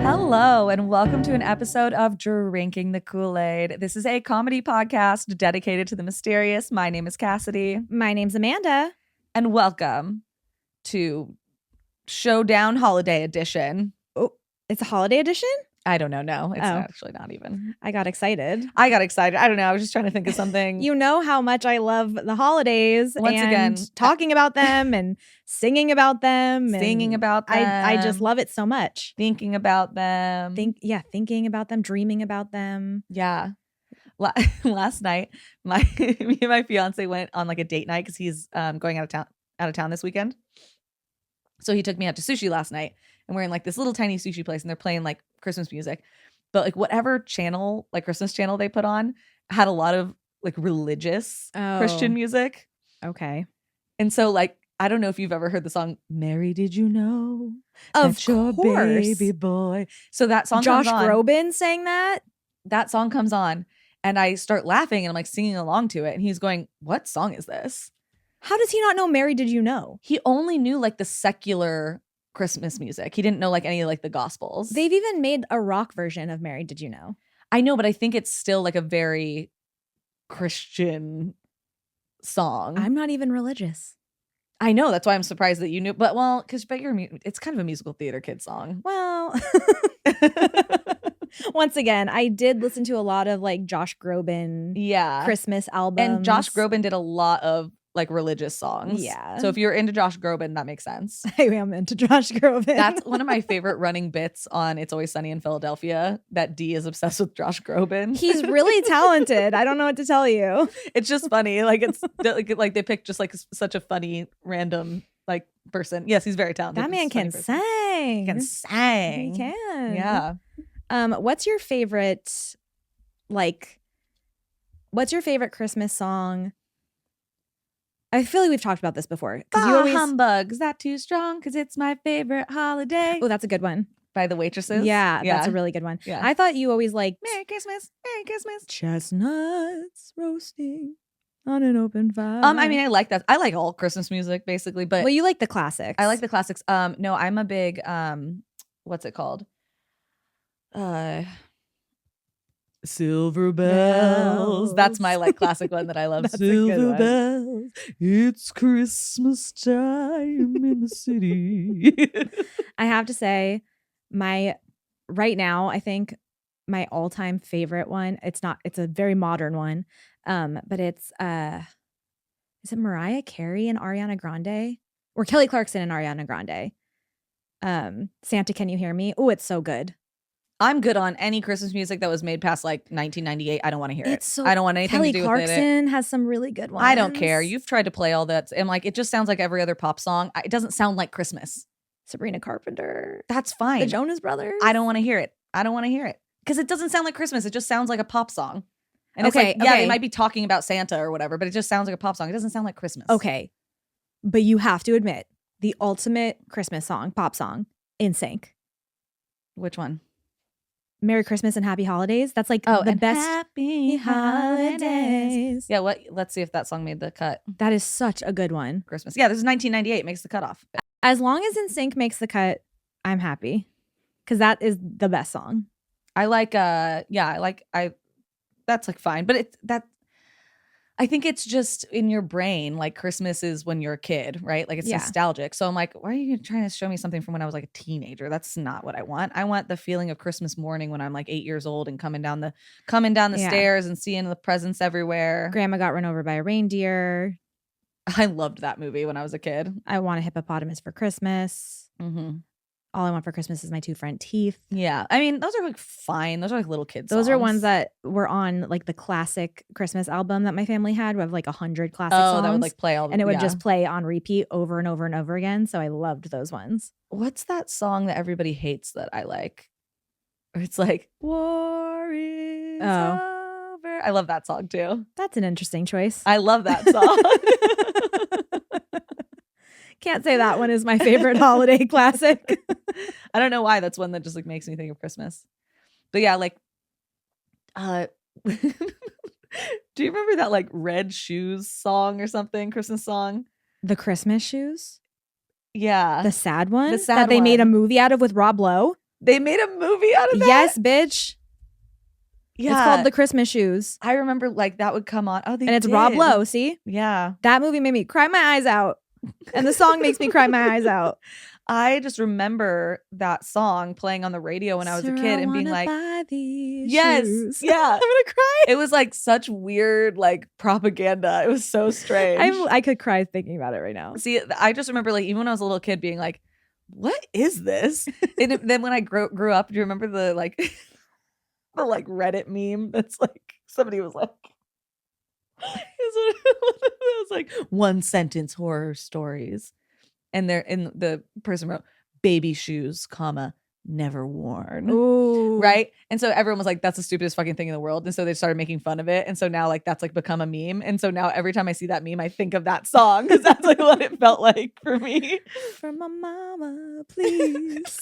Hello, and welcome to an episode of Drinking the Kool-Aid. This is a comedy podcast dedicated to the mysterious. My name is Cassidy. My name's Amanda. And welcome to Showdown Holiday Edition. Oh, it's a holiday edition? I don't know. No, it's actually not even. I got excited. I don't know. I was just trying to think of something. You know how much I love the holidays. Once again, talking about them and singing about them. Singing about them. I just love it so much. Thinking about them. Thinking about them, dreaming about them. Yeah. Last night, me and my fiance went on like a date night because he's going out of town this weekend. So he took me out to sushi last night, and we're in like this little tiny sushi place, and they're playing like Christmas music, but like whatever channel, like Christmas channel they put on, had a lot of like religious Christian music. Okay. And so like, I don't know if you've ever heard the song "Mary, Did You Know Of That Your Baby Boy." So that song Josh comes on. Groban sang that? That song comes on, and I start laughing, and I'm like singing along to it, and he's going, "What song is this?" How does he not know Mary Did You Know? He only knew like the secular Christmas music. He didn't know like any like the gospels. They've even made a rock version of Mary Did You Know? I know, but I think it's still like a very Christian song. I'm not even religious. I know, that's why I'm surprised that you knew. But it's kind of a musical theater kid song. Well, once again, I did listen to a lot of like Josh Groban Christmas albums. And Josh Groban did a lot of like religious songs. Yeah. So if you're into Josh Groban, that makes sense. I am into Josh Groban. That's one of my favorite running bits on It's Always Sunny in Philadelphia, that Dee is obsessed with Josh Groban. He's really talented. I don't know what to tell you. It's just funny. Like it's like they picked just like such a funny random like person. Yes, he's very talented. That man can sing. He can sing. He can. Yeah. What's your favorite Christmas song? I feel like we've talked about this before. Humbug. Is that too strong? Because it's my favorite holiday. Oh, that's a good one. By the Waitresses. Yeah, that's a really good one. Yeah. I thought you always liked Merry Christmas. Merry Christmas. Chestnuts roasting on an open fire. I mean, I like that. I like all Christmas music basically, but well, you like the classics. I like the classics. No, I'm a big what's it called? Silver Bells. That's my like classic one that I love. Silver Bells, it's Christmas time in the city. I have to say, right now, I think my all-time favorite one, it's a very modern one. But it's is it Mariah Carey and Ariana Grande? Or Kelly Clarkson and Ariana Grande? Santa, Can You Hear Me? Oh, it's so good. I'm good on any Christmas music that was made past like 1998. I don't want to hear it. I don't want anything Kelly to do Clarkson with it. Kelly Clarkson has some really good ones. I don't care. You've tried to play all that. And like, it just sounds like every other pop song. It doesn't sound like Christmas. Sabrina Carpenter. That's fine. The Jonas Brothers. I don't want to hear it. I don't want to hear it. Because it doesn't sound like Christmas. It just sounds like a pop song. And it's like, yeah, they might be talking about Santa or whatever, but it just sounds like a pop song. It doesn't sound like Christmas. Okay. But you have to admit, the ultimate Christmas song, pop song, NSYNC. Which one? Merry Christmas and Happy Holidays. That's like the best. Happy Holidays. Yeah, let's see if that song made the cut. That is such a good one. Christmas. Yeah, this is 1998. Makes the cutoff. As long as NSYNC makes the cut, I'm happy. Because that is the best song. I like, that's like fine. But I think it's just in your brain, like Christmas is when you're a kid, right? Like it's nostalgic. So I'm like, why are you trying to show me something from when I was like a teenager? That's not what I want. I want the feeling of Christmas morning when I'm like 8 years old and coming down the stairs and seeing the presents everywhere. Grandma got run over by a reindeer. I loved that movie when I was a kid. I want a hippopotamus for Christmas. Mm-hmm. All I want for Christmas is my 2 front teeth. Yeah. I mean, those are like fine. Those are like little kids Those are ones that were on like the classic Christmas album that my family had. We have like 100 classic songs. That would like play all the, and it would just play on repeat over and over and over again. So I loved those ones. What's that song that everybody hates that I like? It's like, war is over. I love that song too. That's an interesting choice. I love that song. Can't say that one is my favorite holiday classic. I don't know why. That's one that just like makes me think of Christmas. But yeah, like Do you remember that like Red Shoes song or something? Christmas song? The Christmas shoes? Yeah. The sad one? The sad that they made a one. movie out of with Rob Lowe? They made a movie out of that? Yes, bitch. Yeah. It's called The Christmas Shoes. I remember like that would come on. Oh, and it's Rob Lowe, see? Yeah. That movie made me cry my eyes out. And the song makes me cry my eyes out. I just remember that song playing on the radio when I was a kid and being like, buy these yes, shoes. yeah. I'm gonna cry. It was like such weird like propaganda. It was so strange. I could cry thinking about it right now. See, I just remember like even when I was a little kid being like, what is this? And then when I grew up, do you remember the like the like Reddit meme that's like somebody was like it was like one sentence horror stories. And the person wrote baby shoes, comma, never worn. Ooh. Right? And so everyone was like, that's the stupidest fucking thing in the world. And so they started making fun of it. And so now like that's like become a meme. And so now every time I see that meme, I think of that song because that's like what it felt like for me. For my mama, please.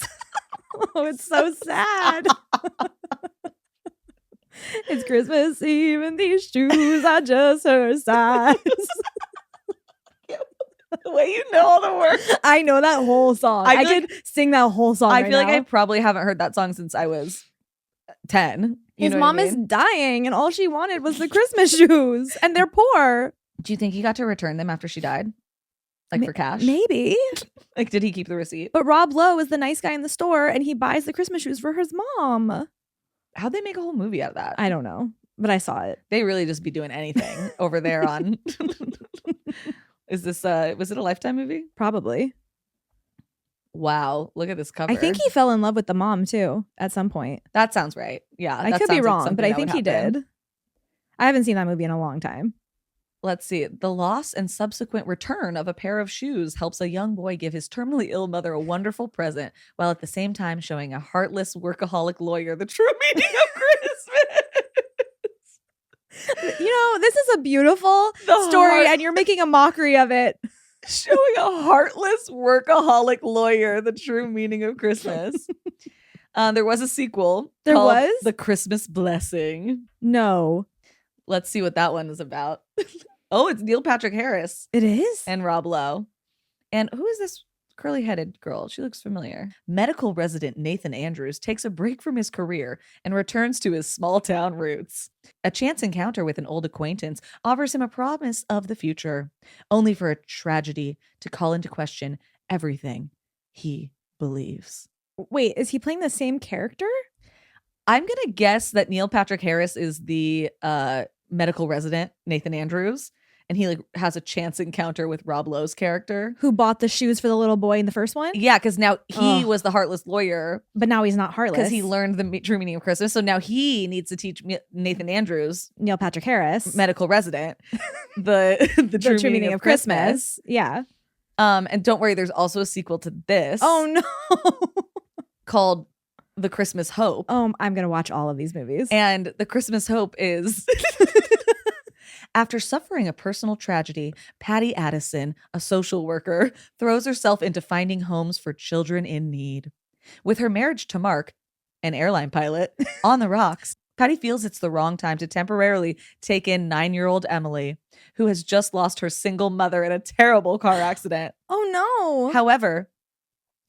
Oh, it's so sad. It's Christmas Eve and these shoes are just her size. The way you know all the words. I know that whole song. I could sing that whole song. I feel like I probably haven't heard that song since I was 10. His mom is dying and all she wanted was the Christmas shoes and they're poor. Do you think he got to return them after she died? Like for cash? Maybe. Like did he keep the receipt? But Rob Lowe is the nice guy in the store and he buys the Christmas shoes for his mom. How'd they make a whole movie out of that? I don't know, but I saw it. They really just be doing anything over there on... Is this was it a Lifetime movie? Probably. Wow, look at this cover. I think he fell in love with the mom too at some point. That sounds right. Yeah. I could be wrong, but I think he did. I haven't seen that movie in a long time. Let's see. The loss and subsequent return of a pair of shoes helps a young boy give his terminally ill mother a wonderful present, while at the same time showing a heartless workaholic lawyer the true meaning of Christmas. You know, this is a beautiful story and you're making a mockery of it. Showing a heartless workaholic lawyer the true meaning of Christmas. There was a sequel. There was? The Christmas Blessing. No. Let's see what that one is about. Oh, it's Neil Patrick Harris. It is? And Rob Lowe. And who is this curly-headed girl? She looks familiar. Medical resident Nathan Andrews takes a break from his career and returns to his small-town roots. A chance encounter with an old acquaintance offers him a promise of the future, only for a tragedy to call into question everything he believes. Wait, is he playing the same character? I'm going to guess that Neil Patrick Harris is the medical resident, Nathan Andrews. And he like has a chance encounter with Rob Lowe's character. Who bought the shoes for the little boy in the first one? Yeah, because now he was the heartless lawyer. But now he's not heartless. Because he learned the true meaning of Christmas. So now he needs to teach Nathan Andrews, Neil Patrick Harris, medical resident, the true meaning of Christmas. Yeah. And don't worry, there's also a sequel to this. Oh, no. Called The Christmas Hope. Oh, I'm going to watch all of these movies. And The Christmas Hope is... After suffering a personal tragedy, Patty Addison, a social worker, throws herself into finding homes for children in need. With her marriage to Mark, an airline pilot, on the rocks, Patty feels it's the wrong time to temporarily take in 9-year-old Emily, who has just lost her single mother in a terrible car accident. Oh, no. However,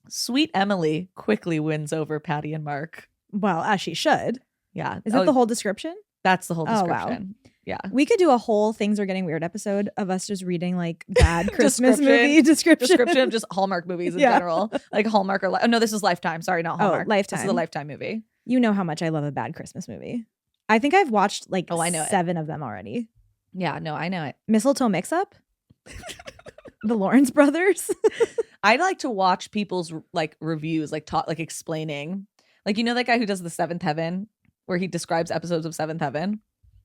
sweet Emily quickly wins over Patty and Mark. Well, as she should. Yeah. Is that the whole description? That's the whole description. Oh, wow. Yeah. We could do a whole Things Are Getting Weird episode of us just reading like bad Christmas movie description of just Hallmark movies in general. Like Hallmark or oh no, this is Lifetime. Sorry, not Hallmark. Lifetime. This is a Lifetime movie. You know how much I love a bad Christmas movie. I think I've watched like I know 7 of them already. Yeah, no, I know it. Mistletoe Mix-Up? The Lawrence brothers? I like to watch people's like reviews, like explaining. Like, you know that guy who does the Seventh Heaven, where he describes episodes of Seventh Heaven?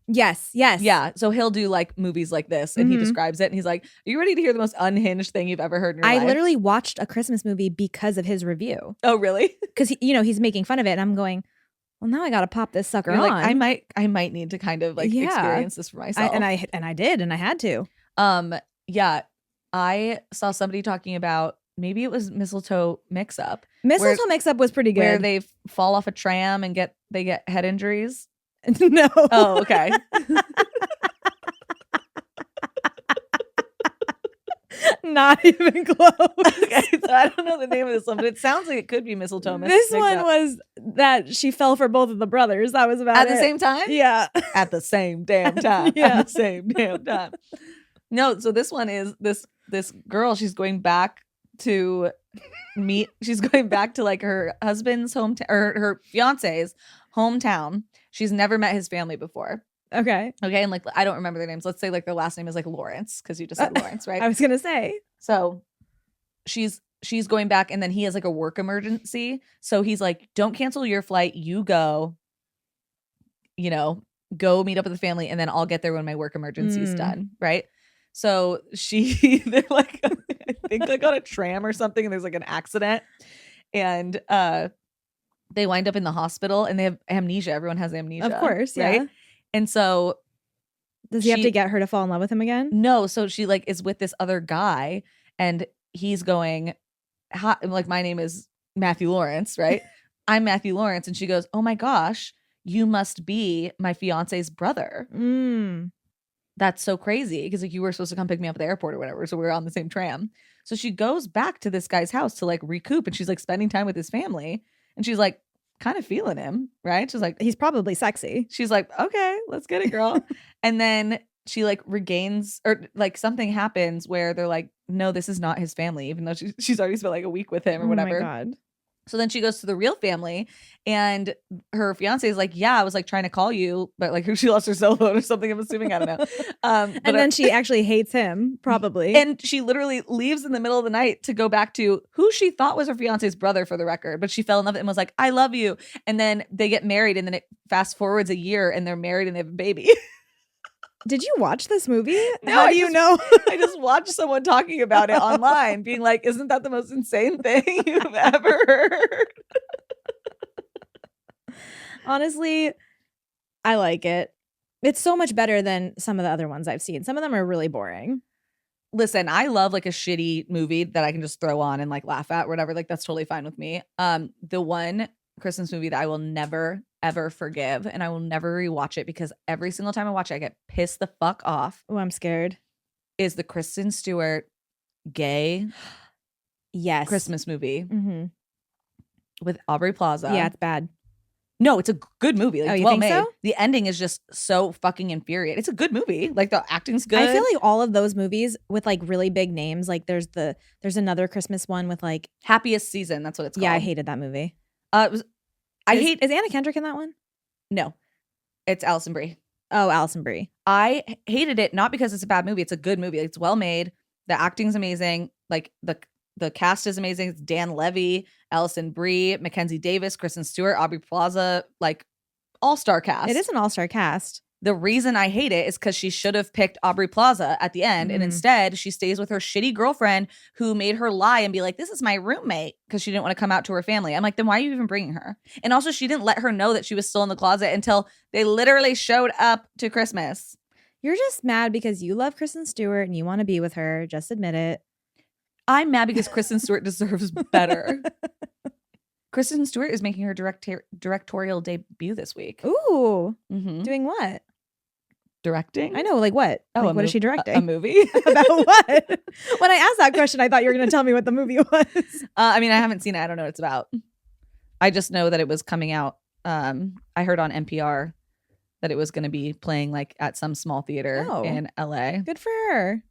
Yes. Yeah. So he'll do like movies like this and he describes it and he's like, are you ready to hear the most unhinged thing you've ever heard in your life? I literally watched a Christmas movie because of his review. Oh, really? Because, he's making fun of it and I'm going, well, now I got to pop this sucker on. Like, I might need to kind of like experience this for myself. I did and I had to. Yeah. I saw somebody talking about, maybe it was Mistletoe Mix-Up. Mistletoe Mix-Up was pretty good. Where they fall off a tram and they get head injuries. No. Oh, okay. Not even close. Okay, so I don't know the name of this one, but it sounds like it could be mistletoe. This one was that she fell for both of the brothers. That was about at it. the same time. Yeah, at the same damn time. Yeah. At the same damn time. No, so this one is this girl. She's going back to meet. She's going back to like her husband's hometown or her fiance's hometown. She's never met his family before. Okay. Okay, and like I don't remember their names. Let's say like their last name is like Lawrence because you just said Lawrence, right? I was gonna say. So she's going back, and then he has like a work emergency. So he's like, "Don't cancel your flight. You go. You know, go meet up with the family, and then I'll get there when my work emergency is done." Right. So they're like, I think like on a tram or something, and there's like an accident, and they wind up in the hospital, and they have amnesia. Everyone has amnesia, Of course, yeah. right? And so does he have to get her to fall in love with him again? No. So she like is with this other guy, and he's going, like, my name is Matthew Lawrence, right? I'm Matthew Lawrence, and she goes, "Oh my gosh, you must be my fiance's brother." That's so crazy because like you were supposed to come pick me up at the airport or whatever, so we were on the same tram. So she goes back to this guy's house to like recoup, and she's like spending time with his family, and she's like kind of feeling him, right? She's like, he's probably sexy. She's like, okay, let's get it, girl. And then she like regains, or like something happens where they're like, no, this is not his family, even though she's already spent like a week with him or whatever. Oh my God. So then she goes to the real family, and her fiance is like, yeah, I was like trying to call you, but like she lost her cell phone or something. I'm assuming, I don't know. And then she actually hates him, probably. And she literally leaves in the middle of the night to go back to who she thought was her fiance's brother, for the record, but she fell in love with him and was like, I love you. And then they get married, and then it fast forwards a year, and they're married and they have a baby. Did you watch this movie? No, How do you know? I just watched someone talking about it online, being like, isn't that the most insane thing you've ever heard? Honestly, I like it. It's so much better than some of the other ones I've seen. Some of them are really boring. Listen, I love like a shitty movie that I can just throw on and like laugh at, whatever. Like that's totally fine with me. The one Christmas movie that I will never ever forgive, and I will never rewatch it because every single time I watch it I get pissed the fuck off. Oh, I'm scared. Is the Kristen Stewart gay yes Christmas movie with Aubrey Plaza. Yeah, it's bad. No, it's a good movie. Like, oh, you well think made. So? The ending is just so fucking infuriating. It's a good movie. Like the acting's good. I feel like all of those movies with like really big names, like there's another Christmas one with like Happiest Season. That's what it's called. Yeah, I hated that movie. Is Anna Kendrick in that one? No, it's Alison Brie. Oh, Alison Brie. I hated it not because it's a bad movie. It's a good movie. Like, it's well made. The acting's amazing. Like the cast is amazing. It's Dan Levy, Alison Brie, Mackenzie Davis, Kristen Stewart, Aubrey Plaza, like all-star cast. It is an all-star cast. The reason I hate it is because she should have picked Aubrey Plaza at the end, and instead she stays with her shitty girlfriend who made her lie and be like, this is my roommate, because she didn't want to come out to her family. I'm like, then why are you even bringing her? And also, she didn't let her know that she was still in the closet until they literally showed up to Christmas. You're just mad because you love Kristen Stewart and you want to be with her. Just admit it. I'm mad because Kristen Stewart deserves better. Kristen Stewart is making her directorial debut this week. Ooh. Mm-hmm. Doing what? Directing? I know, like what? Oh, like, what is she directing? A movie? About what? When I asked that question, I thought you were going to tell me what the movie was. I mean, I haven't seen it. I don't know what it's about. I just know that it was coming out. I heard on NPR that it was going to be playing like at some small theater in LA. Good for her.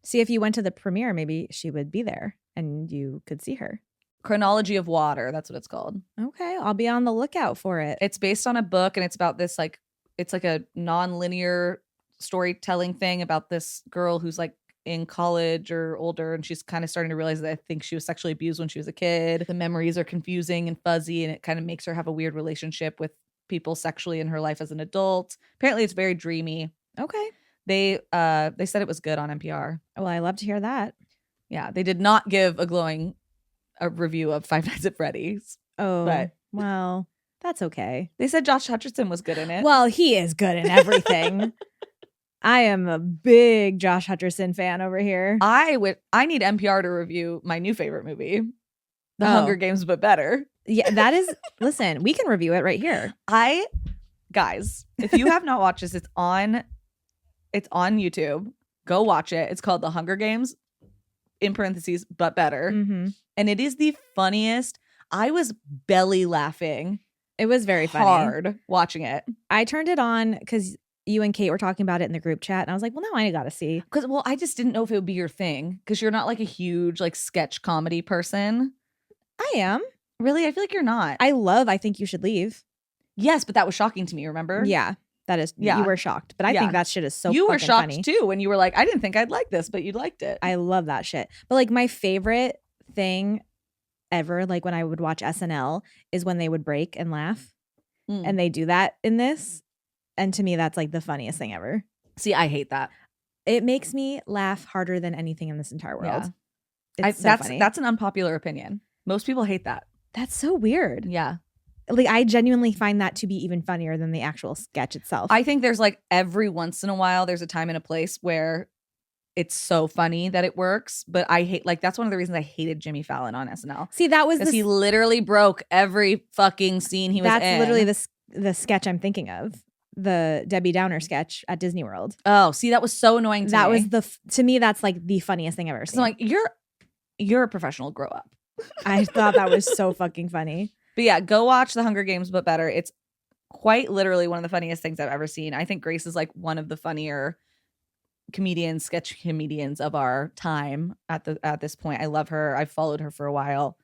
See, if you went to the premiere, maybe she would be there and you could see her. Chronology of Water. That's what it's called. Okay. I'll be on the lookout for it. It's based on a book, and it's about this like, it's like a non-linear storytelling thing about this girl who's like in college or older, and she's kind of starting to realize that I think she was sexually abused when she was a kid. The memories are confusing and fuzzy, and it kind of makes her have a weird relationship with people sexually in her life as an adult. Apparently it's very dreamy. Okay. They said it was good on NPR. Well, I love to hear that. Yeah, they did not give a glowing review of Five Nights at Freddy's. Oh, but well, that's okay. They said Josh Hutcherson was good in it. Well, he is good in everything. I am a big Josh Hutcherson fan over here. I need NPR to review my new favorite movie, The Hunger Games, but better. Yeah, that is. Listen, we can review it right here. Guys, if you have not watched this, it's on YouTube. Go watch it. It's called The Hunger Games, in parentheses, but better. Mm-hmm. And it is the funniest. I was belly laughing. It was very funny. Hard watching it. I turned it on because you and Kate were talking about it in the group chat, and I was like, well, now I gotta see. Because, well, I just didn't know if it would be your thing because you're not like a huge like sketch comedy person. I am. Really? I feel like you're not. I Think You Should Leave. Yes, but that was shocking to me, remember? Yeah, that is. Yeah. You were shocked, but I think that shit is so You were fucking shocked funny. too when you were like, I didn't think I'd like this, but you liked it. I love that shit. But like my favorite thing ever, like when I would watch SNL, is when they would break and laugh. And they do that in this. And to me, that's like the funniest thing ever. See, I hate that. It makes me laugh harder than anything in this entire world. Yeah. It's so that's funny. That's an unpopular opinion. Most people hate that. That's so weird. Yeah. Like I genuinely find that to be even funnier than the actual sketch itself. I think there's like every once in a while, there's a time and a place where it's so funny that it works. But I hate, like, that's one of the reasons I hated Jimmy Fallon on SNL. See, that was because he literally broke every fucking scene he was in. That's literally the sketch I'm thinking of. The Debbie Downer sketch at Disney World. Oh, see, that was so annoying to me. That was to me, that's like the funniest thing I've ever seen. So I'm like, you're a professional, grow up. I thought that was so fucking funny. But yeah, go watch The Hunger Games, but better. It's quite literally one of the funniest things I've ever seen. I think Grace is like one of the funnier sketch comedians of our time at this point. I love her. I've followed her for a while.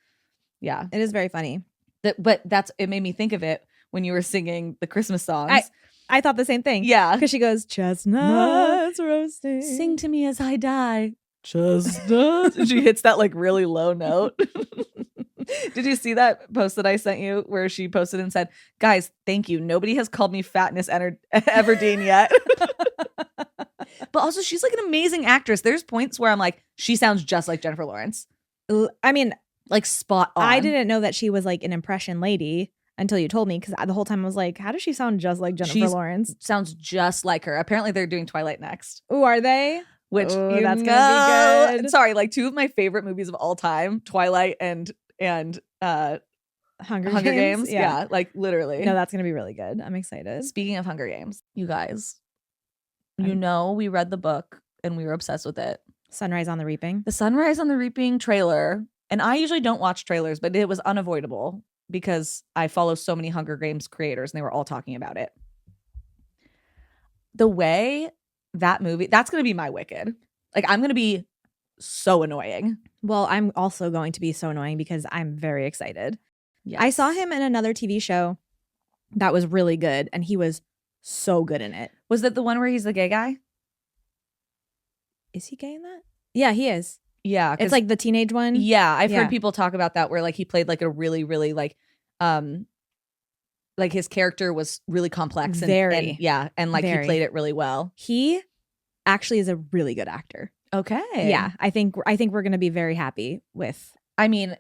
Yeah. It is very funny. But it made me think of it when you were singing the Christmas songs. I thought the same thing. Yeah. Because she goes, chestnuts roasting. Sing to me as I die. Chestnuts. And she hits that like really low note. Did you see that post that I sent you where she posted and said, guys, thank you. Nobody has called me Fatness Everdeen yet. But also she's like an amazing actress. There's points where I'm like, she sounds just like Jennifer Lawrence. I mean, like spot on. I didn't know that she was like an impression lady until you told me, because the whole time I was like, how does she sound just like Jennifer Lawrence? Sounds just like her. Apparently they're doing Twilight next. Oh, are they? Which that's gonna be good. Sorry, like two of my favorite movies of all time, Twilight and Hunger Games. Yeah, like literally. No, that's gonna be really good. I'm excited. Speaking of Hunger Games, you guys, we read the book and we were obsessed with it. Sunrise on the Reaping. The Sunrise on the Reaping trailer. And I usually don't watch trailers, but it was unavoidable because I follow so many Hunger Games creators and they were all talking about it. The way that movie, that's going to be my Wicked. Like, I'm going to be so annoying. Well, I'm also going to be so annoying because I'm very excited. Yes. I saw him in another TV show that was really good, and he was so good in it. Was that the one where he's the gay guy? Is he gay in that? Yeah, he is. Yeah. It's like the teenage one. Yeah. I've heard people talk about that where like he played like a really, really like his character was really complex and like he played it really well. He actually is a really good actor. Okay. Yeah. I think we're going to be very happy with. I mean,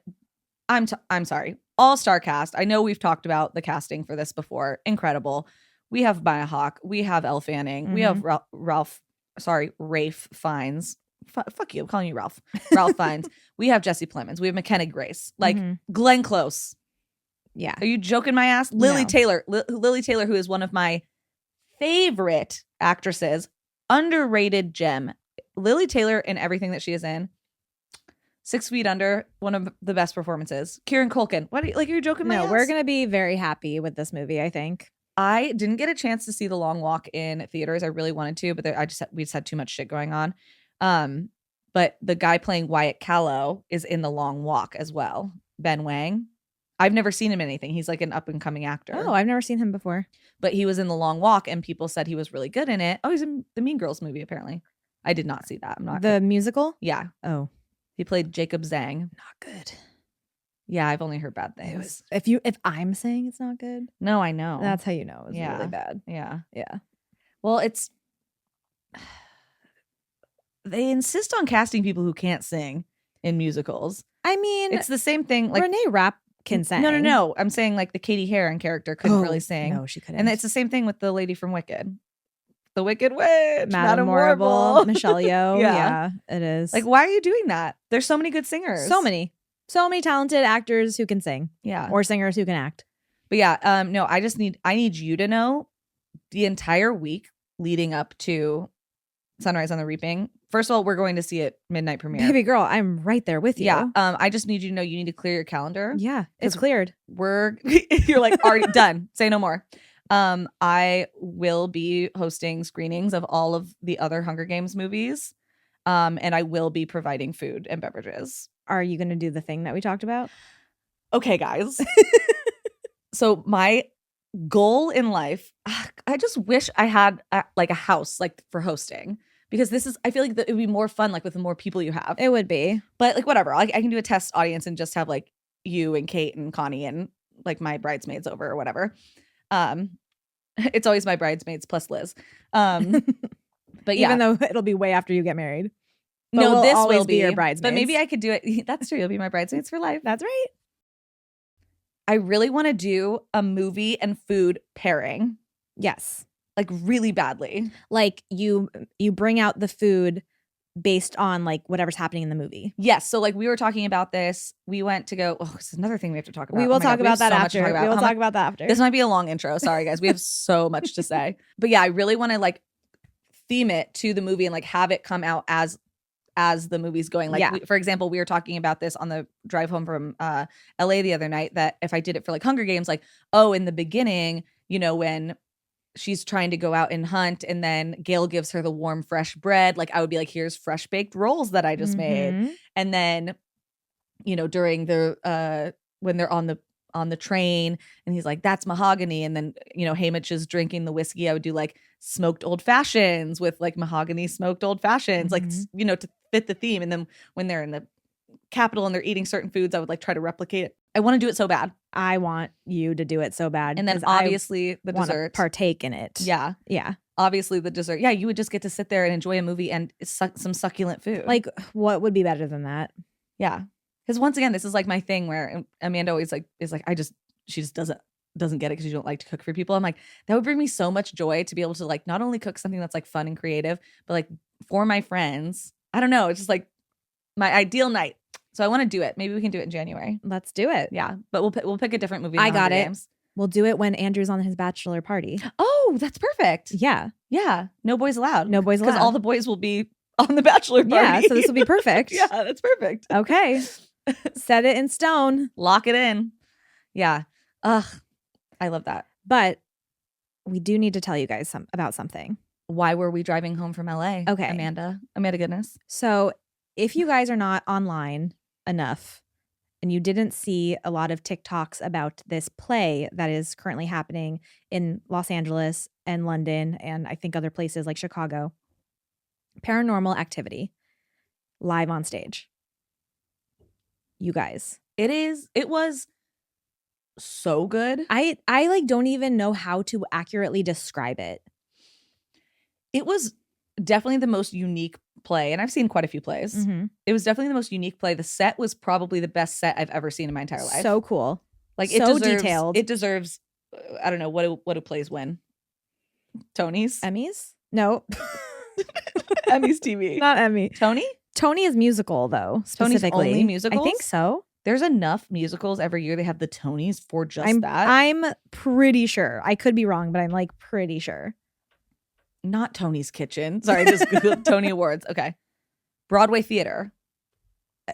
I'm sorry. All-star cast. I know we've talked about the casting for this before. Incredible. We have Maya Hawke. We have Elle Fanning. Mm-hmm. We have Rafe Fiennes. Fuck you. I'm calling you Ralph. Ralph Fiennes. We have Jesse Plemons. We have McKenna Grace. Like Glenn Close. Yeah. Are you joking my ass? Lily Taylor. Lily Taylor, who is one of my favorite actresses. Underrated gem. Lily Taylor in everything that she is in. 6 Feet Under, one of the best performances. Kieran Culkin. What? Are you joking my ass? No, we're going to be very happy with this movie, I think. I didn't get a chance to see The Long Walk in theaters. I really wanted to, but we just had too much shit going on. But the guy playing Wyatt Callow is in The Long Walk as well. Ben Wang. I've never seen him in anything. He's like an up and coming actor. Oh, I've never seen him before. But he was in The Long Walk and people said he was really good in it. Oh, he's in the Mean Girls movie apparently. I did not see that. I'm not the musical? Yeah. Oh. He played Jacob Zhang. Not good. Yeah, I've only heard bad things. If I'm saying it's not good. No, I know. That's how you know it's really bad. Yeah. Yeah. Well, they insist on casting people who can't sing in musicals. I mean, it's the same thing. Like Renee Rapp can sing. No. I'm saying like the Katie Heron character couldn't really sing. No, she couldn't. And it's the same thing with the lady from Wicked. The Wicked Witch. Madame Morrible. Michelle Yeoh. Yeah, it is. Like, why are you doing that? There's so many good singers. So many talented actors who can sing. Yeah. Or singers who can act. But yeah, no, I need you to know the entire week leading up to Sunrise on the Reaping. First of all, we're going to see it midnight premiere. Baby girl, I'm right there with you. Yeah. I just need you to know you need to clear your calendar. Yeah, it's cleared. You're like already done. Say no more. I will be hosting screenings of all of the other Hunger Games movies. And I will be providing food and beverages. Are you going to do the thing that we talked about? Okay, guys. So my goal in life, I just wish I had like a house like for hosting, because I feel like it would be more fun like with the more people you have. It would be. But like whatever, I can do a test audience and just have like you and Kate and Connie and like my bridesmaids over or whatever. It's always my bridesmaids plus Liz. But yeah, even though it'll be way after you get married. But no, we'll this always will be your bridesmaids. But maybe I could do it. That's true. You'll be my bridesmaids for life. That's right. I really want to do a movie and food pairing. Yes. Like really badly. Like you bring out the food based on like whatever's happening in the movie. Yes. So like we were talking about this. We went to go. Oh, it's another thing we have to talk about. We will talk about that after. We will talk about that after. This might be a long intro. Sorry, guys. We have so much to say. But yeah, I really want to like theme it to the movie and like have it come out as the movie's going. Like, for example, we were talking about this on the drive home from LA the other night, that if I did it for like Hunger Games, like, oh, in the beginning, you know, when she's trying to go out and hunt and then Gail gives her the warm, fresh bread, like I would be like, here's fresh baked rolls that I just made. And then, you know, during the when they're on the train and he's like, that's mahogany. And then, you know, Haymitch is drinking the whiskey. I would do like smoked old fashions with like mahogany smoked old fashions, like, you know, to fit the theme. And then when they're in the Capitol and they're eating certain foods, I would like try to replicate it. I want to do it so bad. I want you to do it so bad. And then obviously the dessert. Partake in it. Yeah. Yeah. Obviously the dessert. Yeah. You would just get to sit there and enjoy a movie and some succulent food. Like what would be better than that? Yeah. Because once again, this is like my thing where Amanda always like is like, she just doesn't get it because you don't like to cook for people. I'm like, that would bring me so much joy to be able to like not only cook something that's like fun and creative, but like for my friends. I don't know. It's just like my ideal night. So I want to do it. Maybe we can do it in January. Let's do it. Yeah, but we'll pick a different movie. I got it. Games. We'll do it when Andrew's on his bachelor party. Oh, that's perfect. Yeah. Yeah. No boys allowed. No boys allowed. Because all the boys will be on the bachelor party. Yeah, so this will be perfect. Yeah, that's perfect. Okay. Set it in stone. Lock it in. Yeah. Ugh. I love that. But we do need to tell you guys about something. Why were we driving home from LA? Okay. Amanda Goodness. So if you guys are not online enough and you didn't see a lot of TikToks about this play that is currently happening in Los Angeles and London and I think other places like Chicago, Paranormal Activity, live on stage. You guys. It was so good. I like don't even know how to accurately describe it. It was definitely the most unique play, and I've seen quite a few plays. It was definitely the most unique play. The set was probably the best set I've ever seen in my entire life. So cool. Like so detailed. It deserves I don't know, what do plays win? Tonys? Emmys? No. Emmys TV. Not Emmy. Tony? Tony is musical though, specifically. Tony's only musicals? I think so. There's enough musicals every year. They have the Tonys for just that. I'm pretty sure. I could be wrong, but I'm like pretty sure. Not Tony's Kitchen. Sorry, I just Googled Tony Awards. Okay. Broadway theater.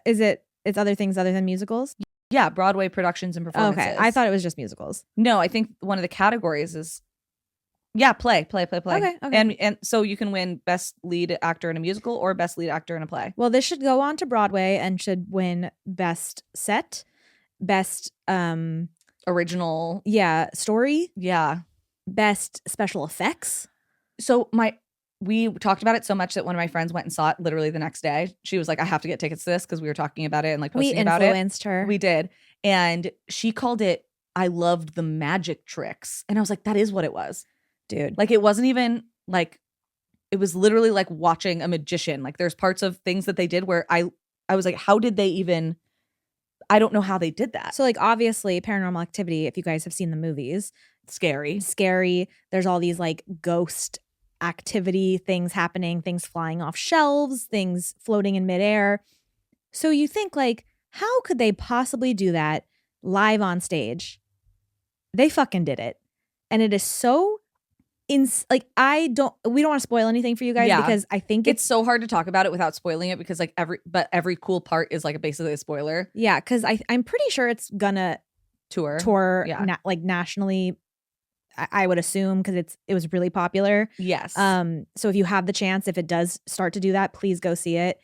It's other things other than musicals? Yeah, Broadway productions and performances. Okay. I thought it was just musicals. No, I think one of the categories is play. Okay. And so you can win best lead actor in a musical or best lead actor in a play. Well, this should go on to Broadway and should win best set, best original. Yeah, story. Yeah. Best special effects. So we talked about it so much that one of my friends went and saw it literally the next day. She was like, I have to get tickets to this because we were talking about it and like posting about it. We influenced her. We did. And she called it, I loved the magic tricks. And I was like, that is what it was. Dude. Like it wasn't even like, it was literally like watching a magician. Like there's parts of things that they did where I was like, how did they even, I don't know how they did that. So like obviously Paranormal Activity, if you guys have seen the movies. Scary. There's all these like ghost activity things happening, things flying off shelves, things floating in midair. So you think like, how could they possibly do that live on stage? They fucking did it. And it is so like we don't want to spoil anything for you guys because I think it's so hard to talk about it without spoiling it because like every cool part is like basically a spoiler. Yeah, because I'm pretty sure it's gonna tour like nationally. I would assume because it was really popular. Yes. So if you have the chance, if it does start to do that, please go see it.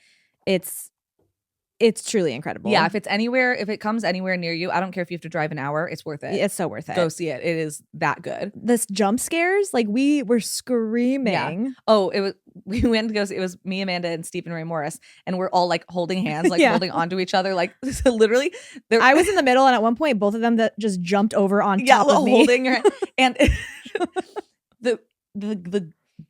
It's truly incredible. Yeah, if it comes anywhere near you, I don't care if you have to drive an hour, it's worth it. It's so worth it. Go see it. It is that good. This jump scares, like we were screaming. Yeah. Oh, we went to go see, it was me, Amanda, and Stephen Ray Morris, and we're all like holding hands, like holding onto each other, like so literally. I was in the middle, and at one point, both of them that just jumped over on top of me, holding your hand. And the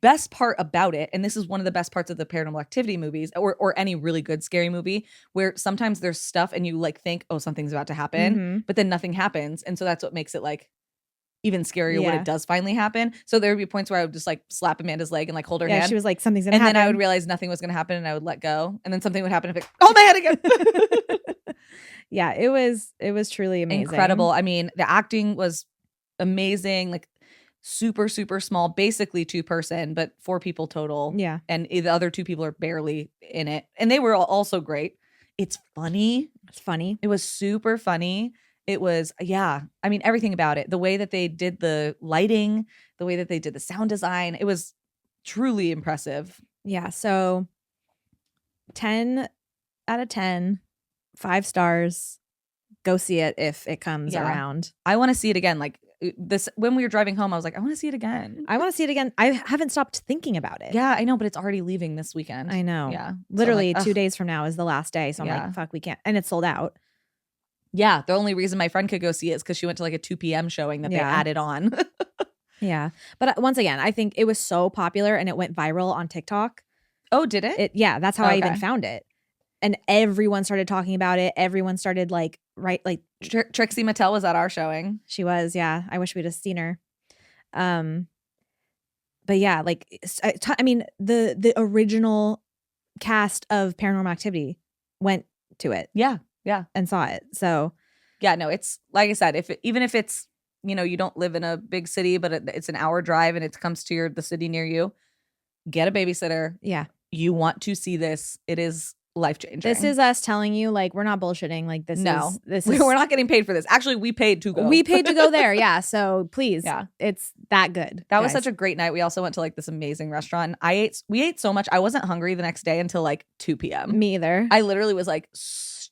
best part about it, and this is one of the best parts of the Paranormal Activity movies or any really good scary movie, where sometimes there's stuff and you like think, oh, something's about to happen, but then nothing happens, and so that's what makes it like even scarier when it does finally happen. So there would be points where I would just like slap Amanda's leg and like hold her hand. She was like, something's gonna happen. And then I would realize nothing was gonna happen and I would let go. And then something would happen and hold my head again. Yeah, it was truly amazing. Incredible. I mean, the acting was amazing. Like super, super small, basically 2-person, but 4 people total. Yeah. And the other 2 people are barely in it. And they were also great. It's funny. It was super funny. It was, I mean, everything about it. The way that they did the lighting, the way that they did the sound design, it was truly impressive. Yeah. So 10 out of 10, 5 stars. Go see it if it comes around. I want to see it again. Like this, when we were driving home, I was like, I want to see it again. I haven't stopped thinking about it. Yeah, I know, but it's already leaving this weekend. I know. Yeah. Literally 2 days from now is the last day. So I'm like, fuck, we can't. And it's sold out. Yeah. The only reason my friend could go see it is because she went to like a 2 p.m. showing that they added on. Yeah. But once again, I think it was so popular and it went viral on TikTok. Oh, did it? Yeah. That's how I even found it. And everyone started talking about it. Everyone started like Trixie Mattel was at our showing. She was, yeah. I wish we'd have seen her. But yeah, like I mean, the original cast of Paranormal Activity went to it. Yeah. And saw it. So yeah, no, it's like I said, even if it's, you know, you don't live in a big city, but it's an hour drive and it comes to the city near you, get a babysitter. Yeah. You want to see this. It is life-changing. This is us telling you, like, we're not bullshitting. Like, this is we're not getting paid for this. Actually, we paid to go. We paid to go there. Yeah. So please. Yeah. It's that good. That was such a great night. We also went to like this amazing restaurant. We ate so much. I wasn't hungry the next day until like 2 p.m. Me either. I literally was like stuffed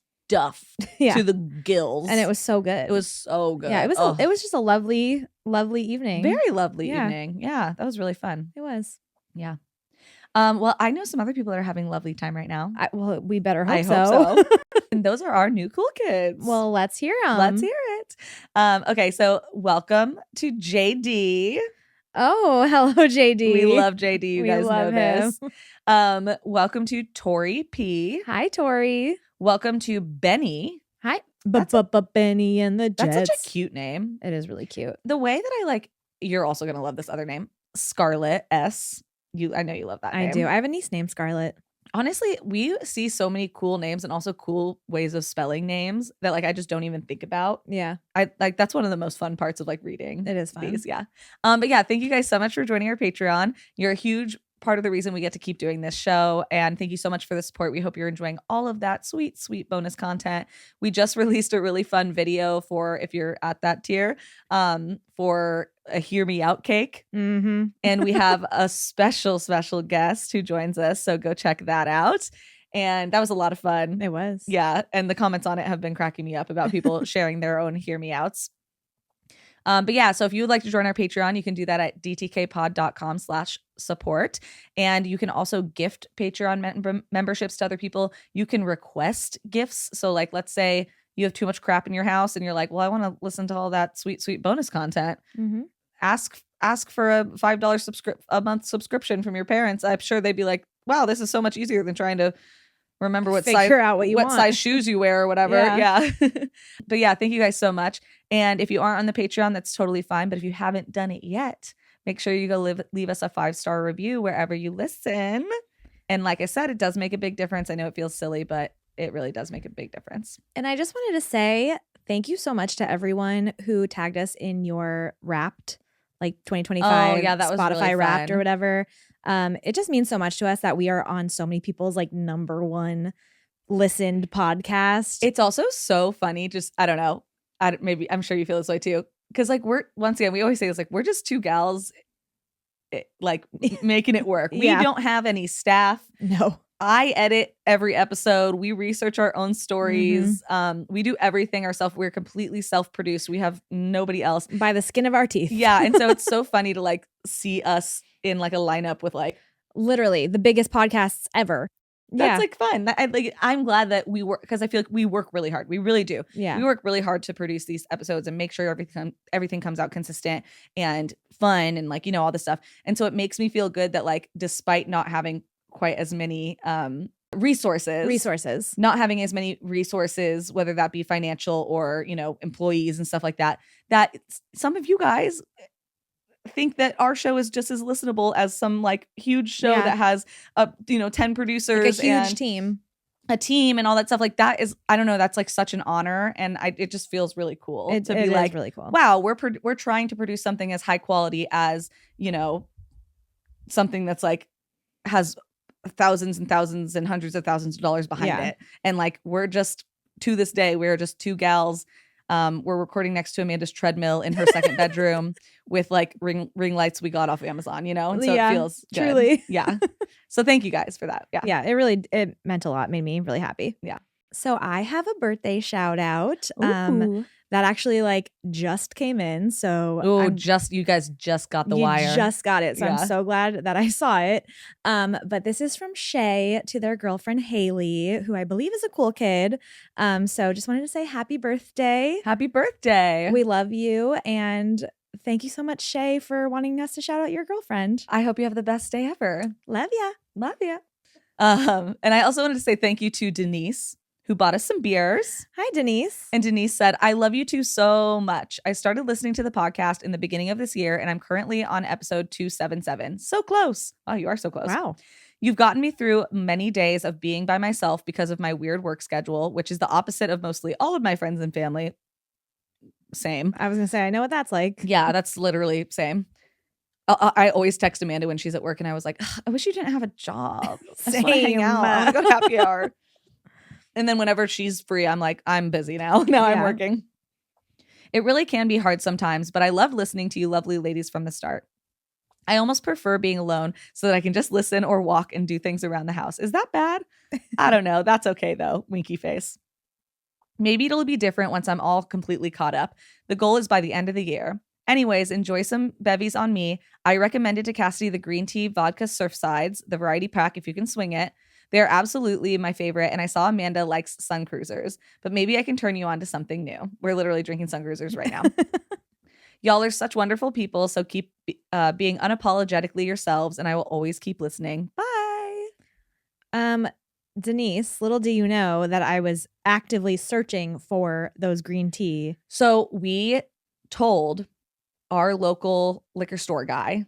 to the gills. And it was so good. It was so good. Yeah. It was just a lovely, lovely evening. Very lovely evening. Yeah. That was really fun. It was. Yeah. Well, I know some other people that are having a lovely time right now. Well, we better hope I so. hope so. And those are our new cool kids. Well, let's hear them. Let's hear it. Okay, so welcome to JD. Oh, hello, JD. We love JD. You guys know this. Him. Welcome to Tori P. Hi, Tori. Welcome to Benny. Hi, Benny and the Jets. That's such a cute name. It is really cute. The way that I like, you're also gonna love this other name, Scarlett S. I know you love that name. I do. I have a niece named Scarlett. Honestly, we see so many cool names and also cool ways of spelling names that like I just don't even think about. Yeah. I like that's one of the most fun parts of like reading. It is fun. These, yeah. But yeah, thank you guys so much for joining our Patreon. You're a huge part of the reason we get to keep doing this show. And thank you so much for the support. We hope you're enjoying all of that sweet, sweet bonus content. We just released a really fun video for if you're at that tier, for a Hear Me Out cake. Mm-hmm. And we have a special guest who joins us. So go check that out. And that was a lot of fun. It was. Yeah. And the comments on it have been cracking me up about people sharing their own Hear Me Outs. But yeah, so if you would like to join our Patreon, you can do that at dtkpod.com/support. And you can also gift Patreon memberships to other people. You can request gifts. So like, let's say you have too much crap in your house and you're like, well, I want to listen to all that sweet, sweet bonus content. Mm-hmm. Ask for a $5 a month subscription from your parents. I'm sure they'd be like, wow, this is so much easier than trying to remember what size shoes you wear or whatever. Yeah. But yeah, thank you guys so much. And if you aren't on the Patreon, that's totally fine. But if you haven't done it yet, make sure you go leave us a 5-star review wherever you listen. And like I said, it does make a big difference. I know it feels silly, but it really does make a big difference. And I just wanted to say thank you so much to everyone who tagged us in your Wrapped like 2025 Oh, yeah, that was Spotify really Wrapped fun. or whatever. It just means so much to us that we are on so many people's like number one listened podcast. It's also so funny. Just, I don't know. Maybe I'm sure you feel this way too. Because like once again, we always say this, like we're just two gals like making it work. Yeah. We don't have any staff. No. I edit every episode. We research our own stories. We do everything ourselves. We're completely self-produced. We have nobody else. By the skin of our teeth. Yeah. And so it's so funny to like see us in like a lineup with like literally the biggest podcasts ever. That's like fun. I'm glad that we work, because I feel like we work really hard. We really do. Yeah. We work really hard to produce these episodes and make sure everything comes out consistent and fun and like, you know, all this stuff. And so it makes me feel good that like, despite not having quite as many resources, not having as many resources, whether that be financial or, you know, employees and stuff like that, that some of you guys think that our show is just as listenable as some like huge show that has 10 producers, like a huge and a team and all that stuff. Like that is, I don't know, that's like such an honor, and it just feels really cool to be like, really cool. Wow, we're trying to produce something as high quality as, you know, something that's like has thousands and thousands and hundreds of thousands of dollars behind it, and like we're just, to this day, we're just two gals. We're recording next to Amanda's treadmill in her second bedroom with like ring lights we got off Amazon, you know? And so it feels good. Truly. Yeah. So thank you guys for that. Yeah. Yeah. It meant a lot. Made me really happy. Yeah. So I have a birthday shout out. That actually like just came in. So you guys just got the wire. Just got it. So I'm so glad that I saw it. But this is from Shay to their girlfriend Haley, who I believe is a cool kid. So just wanted to say happy birthday. Happy birthday. We love you, and thank you so much, Shay, for wanting us to shout out your girlfriend. I hope you have the best day ever. Love ya. Love ya. And I also wanted to say thank you to Denise, who bought us some beers. Hi, Denise. And Denise said, I love you two so much. I started listening to the podcast in the beginning of this year, and I'm currently on episode 277. So close. Oh, you are so close. Wow. You've gotten me through many days of being by myself because of my weird work schedule, which is the opposite of mostly all of my friends and family. Same. I was going to say, I know what that's like. Yeah, that's literally same. I always text Amanda when she's at work, and I was like, I wish you didn't have a job. I just wanna hang out. I want to go to happy hour. And then whenever she's free, I'm like, I'm busy now. I'm working. It really can be hard sometimes, but I love listening to you lovely ladies from the start. I almost prefer being alone so that I can just listen or walk and do things around the house. Is that bad? I don't know. That's okay though. Winky face. Maybe it'll be different once I'm all completely caught up. The goal is by the end of the year. Anyways, enjoy some bevies on me. I recommended to Cassidy the green tea vodka Surfsides, the variety pack if you can swing it. They're absolutely my favorite, and I saw Amanda likes Sun Cruisers, but maybe I can turn you on to something new. We're literally drinking Sun Cruisers right now. Y'all are such wonderful people, so keep being unapologetically yourselves, and I will always keep listening. Bye. Denise, little do you know that I was actively searching for those green tea. So we told our local liquor store guy,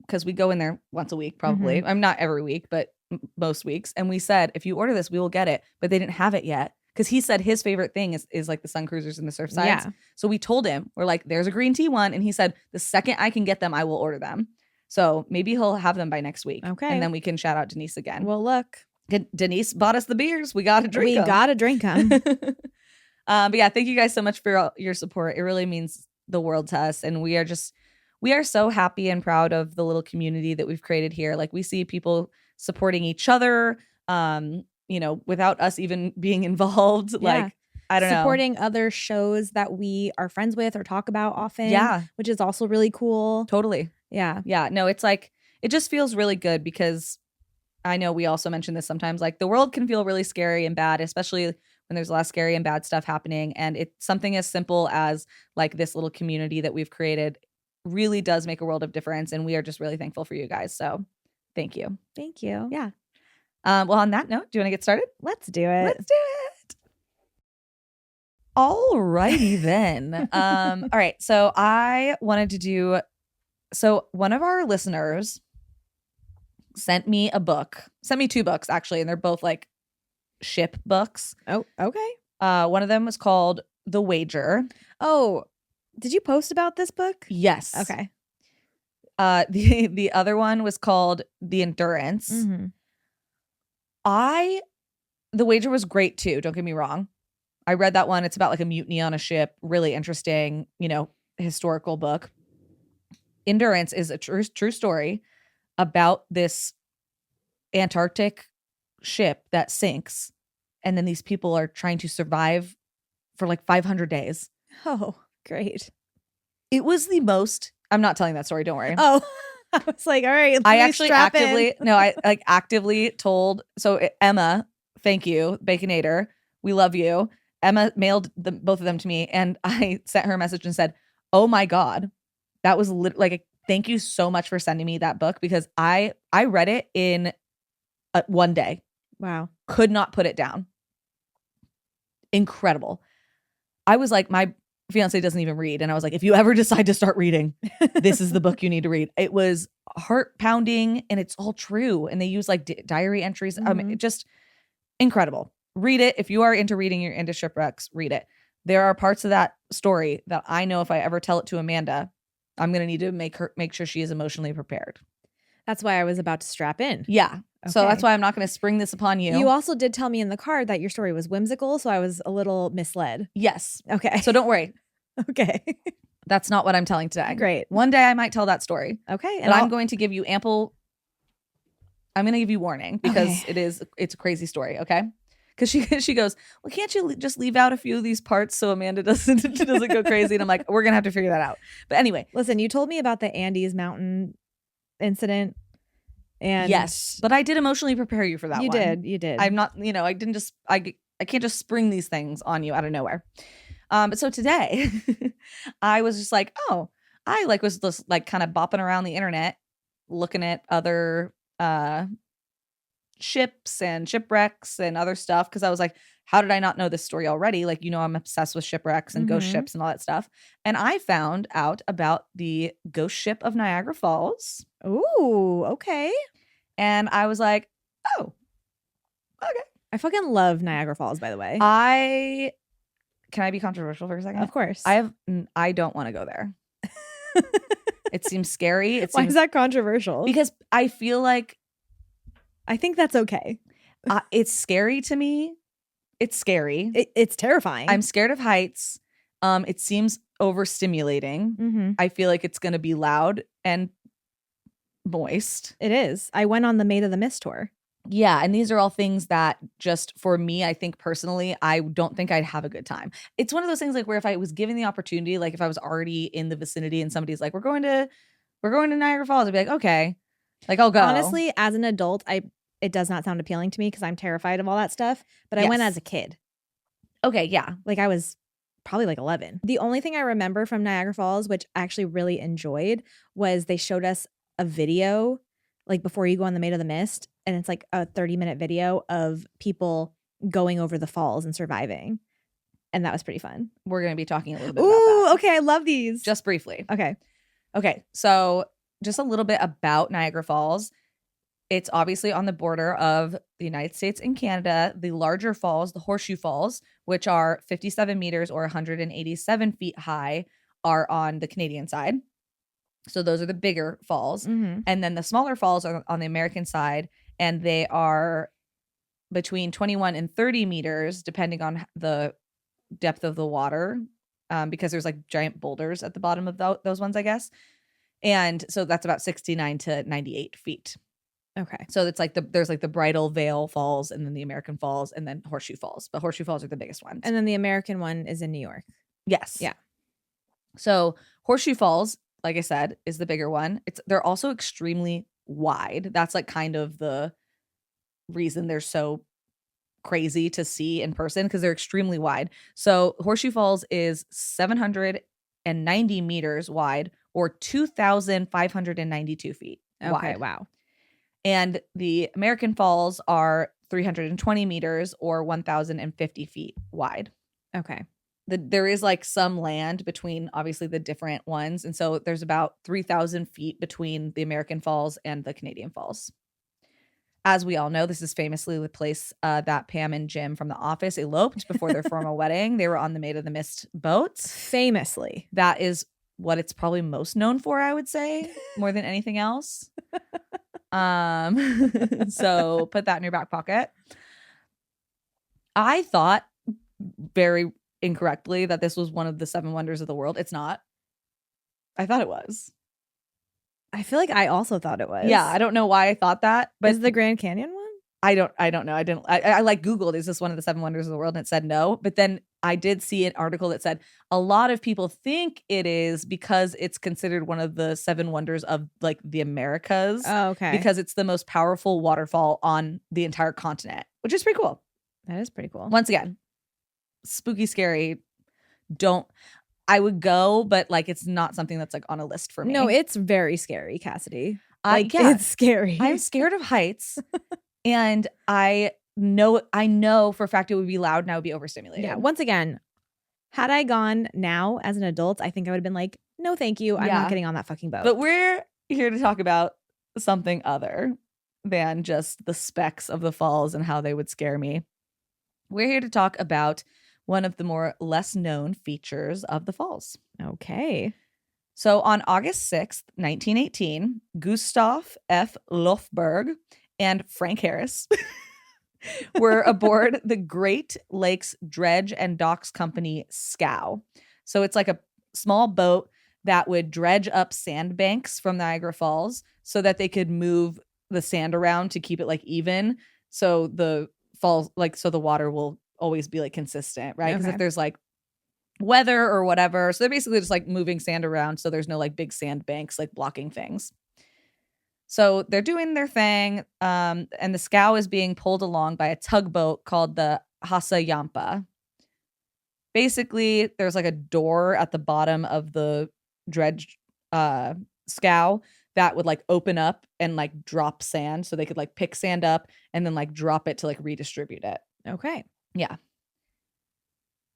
because we go in there once a week probably. I'm not every week, but most weeks. And we said, if you order this, we will get it. But they didn't have it yet. Because he said his favorite thing is like the Sun Cruisers and the Surfsides. Yeah. So we told him, we're like, there's a green tea one. And he said, the second I can get them, I will order them. So maybe he'll have them by next week. Okay. And then we can shout out Denise again. Well, look. Denise bought us the beers. We got to drink them. We got to drink them. But yeah, thank you guys so much for your support. It really means the world to us. And we are so happy and proud of the little community that we've created here. Like we see people supporting each other, without us even being involved. Yeah. Like, I don't know. Supporting other shows that we are friends with or talk about often. Yeah. Which is also really cool. Totally. Yeah. Yeah. No, it's like, it just feels really good because I know we also mention this sometimes, like the world can feel really scary and bad, especially when there's a lot of scary and bad stuff happening. And it's something as simple as like this little community that we've created really does make a world of difference. And we are just really thankful for you guys. So thank you. Thank you. Yeah. Well, on that note, do you want to get started? Let's do it. Let's do it. All righty then. All right. So I wanted to do, one of our listeners sent me two books actually, and they're both like ship books. Oh, okay. One of them was called The Wager. Oh, did you post about this book? Yes. Okay. The other one was called The Endurance. Mm-hmm. The Wager was great too. Don't get me wrong. I read that one. It's about like a mutiny on a ship. Really interesting, historical book. Endurance is a true story about this Antarctic ship that sinks, and then these people are trying to survive for like 500 days. Oh, great. It was the most. I'm not telling that story. Don't worry. Oh, I was like, all right. I actually actively told. So Emma, thank you, Baconator. We love you. Emma mailed both of them to me, and I sent her a message and said, "Oh my God, that was thank you so much for sending me that book, because I read it in one day. Wow. Could not put it down. Incredible. I was like, my fiance doesn't even read, and I was like, if you ever decide to start reading, this is the book you need to read. It was heart pounding, and it's all true, and they use like diary entries. Just incredible. Read it. If you are into reading, you're into shipwrecks, read it. There are parts of that story that I know if I ever tell it to Amanda, I'm going to need to make sure she is emotionally prepared. That's why I was about to strap in. Yeah. Okay. So that's why I'm not going to spring this upon you. You also did tell me in the card that your story was whimsical, so I was a little misled. Yes. Okay. So don't worry. Okay. That's not what I'm telling today. Great. One day I might tell that story. Okay. And I'm going to give you I'm going to give you warning, because it's a crazy story. Okay. Because she goes, well, can't you just leave out a few of these parts so Amanda doesn't go crazy? And I'm like, we're going to have to figure that out. But anyway. Listen, you told me about the Andes mountain incident. And yes, but I did emotionally prepare you for that one. You did. I'm not, I didn't just, I can't just spring these things on you out of nowhere. But so today I was just like, oh, I was just kind of bopping around the internet, looking at other ships and shipwrecks and other stuff. Cause I was like, how did I not know this story already? I'm obsessed with shipwrecks and ghost ships and all that stuff. And I found out about the ghost ship of Niagara Falls. Ooh, okay. And I was like, oh, okay. I fucking love Niagara Falls, by the way. Can I be controversial for a second? Of course. I don't want to go there. It seems scary. Why is that controversial? Because I feel like I think that's okay. It's scary to me. It's scary. It's terrifying. I'm scared of heights. It seems overstimulating. Mm-hmm. I feel like it's going to be loud and moist. It is. I went on the Maid of the Mist tour. Yeah, and these are all things that just for me, I think personally, I don't think I'd have a good time. It's one of those things where if I was given the opportunity, if I was already in the vicinity and somebody's like, we're going to Niagara Falls, I'd be like, okay, I'll go. Honestly, as an adult, it does not sound appealing to me because I'm terrified of all that stuff. But I went as a kid. Okay, yeah. I was probably 11. The only thing I remember from Niagara Falls, which I actually really enjoyed, was they showed us a video before you go on the Maid of the Mist, and it's a 30-minute video of people going over the falls and surviving. And that was pretty fun. We're going to be talking a little bit about that. Okay, I love these. Just briefly. Okay, so just a little bit about Niagara Falls. It's obviously on the border of the United States and Canada. The larger falls, the Horseshoe Falls, which are 57 meters or 187 feet high, are on the Canadian side. So those are the bigger falls. Mm-hmm. And then the smaller falls are on the American side, and they are between 21 and 30 meters, depending on the depth of the water, because there's giant boulders at the bottom of those ones, I guess. And so that's about 69 to 98 feet. Okay. So it's there's the Bridal Veil Falls, and then the American Falls, and then Horseshoe Falls. But Horseshoe Falls are the biggest ones. And then the American one is in New York. Yes. Yeah. So Horseshoe Falls, like I said, is the bigger one. They're also extremely wide. That's kind of the reason they're so crazy to see in person, because they're extremely wide. So Horseshoe Falls is 790 meters wide, or 2,592 feet wide. Wow. And the American Falls are 320 meters or 1,050 feet wide. Okay. There is some land between obviously the different ones. And so there's about 3,000 feet between the American Falls and the Canadian Falls. As we all know, this is famously the place that Pam and Jim from The Office eloped before their formal wedding. They were on the Maid of the Mist boats. Famously. That is what it's probably most known for, I would say, more than anything else. So put that in your back pocket. I thought very incorrectly that this was one of the 7 wonders of the world. It's not. I thought it was. I feel like I also thought it was. Yeah, I don't know why I thought that, but is the Grand Canyon one? I don't know. I like Googled, is this one of the 7 wonders of the world? And it said no. But then I did see an article that said a lot of people think it is because it's considered one of the 7 wonders of like the Americas. Oh, okay. Because it's the most powerful waterfall on the entire continent, which is pretty cool. That is pretty cool. Once again, spooky, scary. I would go, but like it's not something that's like on a list for me. No, it's very scary, Cassidy. Yeah, it's scary. I'm scared of heights. And I know for a fact it would be loud and I would be overstimulated. Yeah. Once again, had I gone now as an adult, I think I would have been like, no, thank you. I'm not getting on that fucking boat. But we're here to talk about something other than just the specs of the falls and how they would scare me. We're here to talk about one of the more less known features of the falls. Okay. So on August 6th, 1918, Gustav F. Lofberg and Frank Harris were aboard the Great Lakes Dredge and Docks Company scow. So it's like a small boat that would dredge up sandbanks from Niagara Falls so that they could move the sand around to keep it like even. So the falls, like, so the water will always be like consistent, right? Because if there's like weather or whatever, so they're basically just like moving sand around so there's no like big sandbanks like blocking things. So they're doing their thing, and the scow is being pulled along by a tugboat called the Hasayampa. Basically, there's like a door at the bottom of the dredge scow that would like open up and like drop sand, so they could like pick sand up and then like drop it to like redistribute it. Okay. Yeah.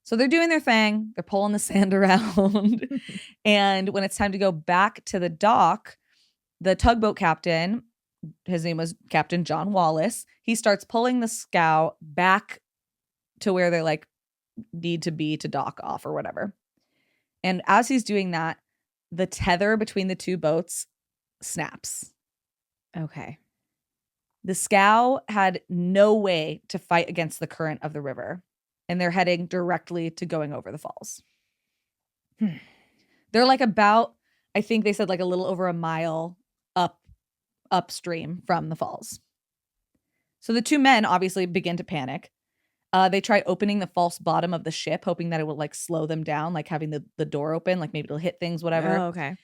So they're doing their thing. They're pulling the sand around. And when it's time to go back to the dock, the tugboat captain, his name was Captain John Wallace, he starts pulling the scow back to where they like need to be to dock off or whatever. And as he's doing that, the tether between the two boats snaps. Okay. The scow had no way to fight against the current of the river, and they're heading directly to going over the falls. They're like about, I think they said like a little over a mile upstream from the falls. So the two men obviously begin to panic. They try opening the false bottom of the ship, hoping that it will like slow them down, like having the door open, like maybe it'll hit things, whatever. Oh, okay.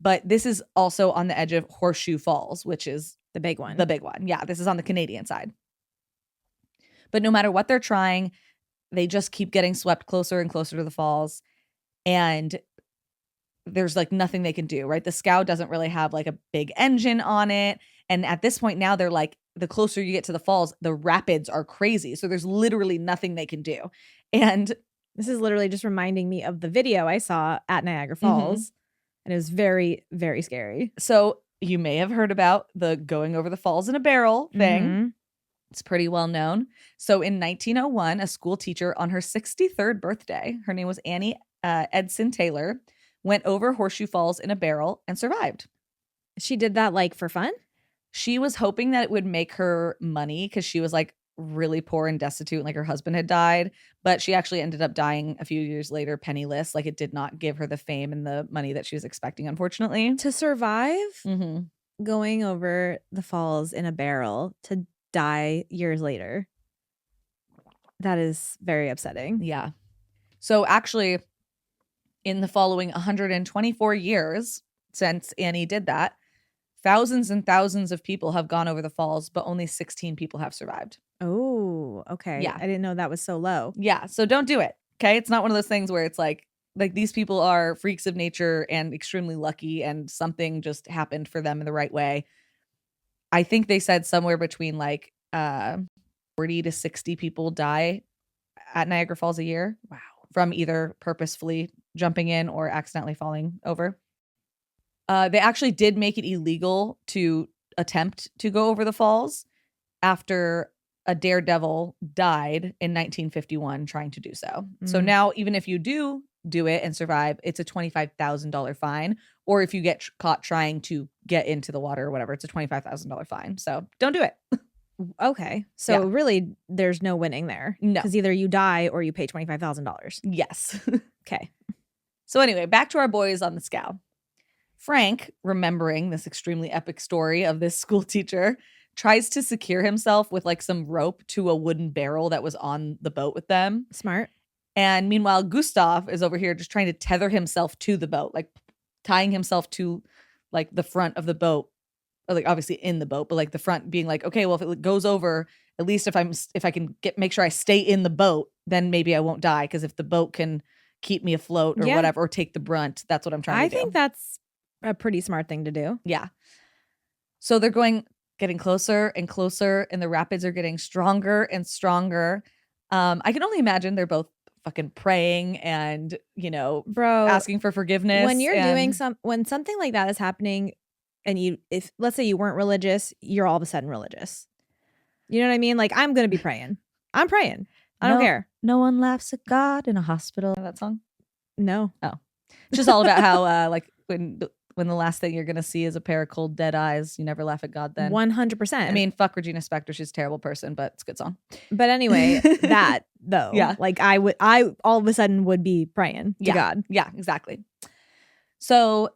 But this is also on the edge of Horseshoe Falls, which is the big one. The big one. Yeah, this is on the Canadian side. But no matter what they're trying, they just keep getting swept closer and closer to the falls. And there's like nothing they can do, right? The scow doesn't really have like a big engine on it. And at this point now they're like, the closer you get to the falls, the rapids are crazy. So there's literally nothing they can do. And this is literally just reminding me of the video I saw at Niagara Falls. And it was very, very scary. So you may have heard about the going over the falls in a barrel thing. It's pretty well known. So in 1901, a school teacher on her 63rd birthday, her name was Annie Edson Taylor, went over Horseshoe Falls in a barrel and survived. She did that like for fun? She was hoping that it would make her money because she was like really poor and destitute and like her husband had died. But she actually ended up dying a few years later penniless. Like it did not give her the fame and the money that she was expecting, unfortunately. To survive going over the falls in a barrel to die years later. That is very upsetting. Yeah. So actually, in the following 124 years since Annie did that, thousands and thousands of people have gone over the falls, but only 16 people have survived. Oh, okay. Yeah. I didn't know that was so low. Yeah. So don't do it. Okay. It's not one of those things where it's like these people are freaks of nature and extremely lucky and something just happened for them in the right way. I think they said somewhere between like 40 to 60 people die at Niagara Falls a year. Wow. From either purposefully jumping in or accidentally falling over. They actually did make it illegal to attempt to go over the falls after a daredevil died in 1951 trying to do so. So now even if you do do it and survive, it's a $25,000 fine. Or if you get caught trying to get into the water or whatever, it's a $25,000 fine. So don't do it. Okay. So really, there's no winning there. No. Because either you die or you pay $25,000. Yes. Okay. So anyway, back to our boys on the scow. Frank, remembering this extremely epic story of this school teacher, tries to secure himself with like some rope to a wooden barrel that was on the boat with them. Smart. And meanwhile, Gustav is over here just trying to tether himself to the boat, like tying himself to like the front of the boat, or like obviously in the boat, but like the front being like, okay, well, if it goes over, at least if I can make sure I stay in the boat, then maybe I won't die. Because if the boat can keep me afloat or whatever, or take the brunt, that's what I'm trying to do. I think that's a pretty smart thing to do. Yeah. So they're getting closer and closer, and the rapids are getting stronger and stronger. I can only imagine they're both fucking praying and, bro, asking for forgiveness. When you're doing when something like that is happening, and if let's say you weren't religious, you're all of a sudden religious. You know what I mean? Like, I'm gonna be praying. I'm praying. I don't care. No one laughs at God in a hospital. That song? No. Oh, it's just all about how like when the last thing you're gonna see is a pair of cold dead eyes, you never laugh at God then. 100%. I mean, fuck Regina Spektor, she's a terrible person, but it's a good song. But anyway, that though, like I all of a sudden would be praying to God. Yeah, exactly. So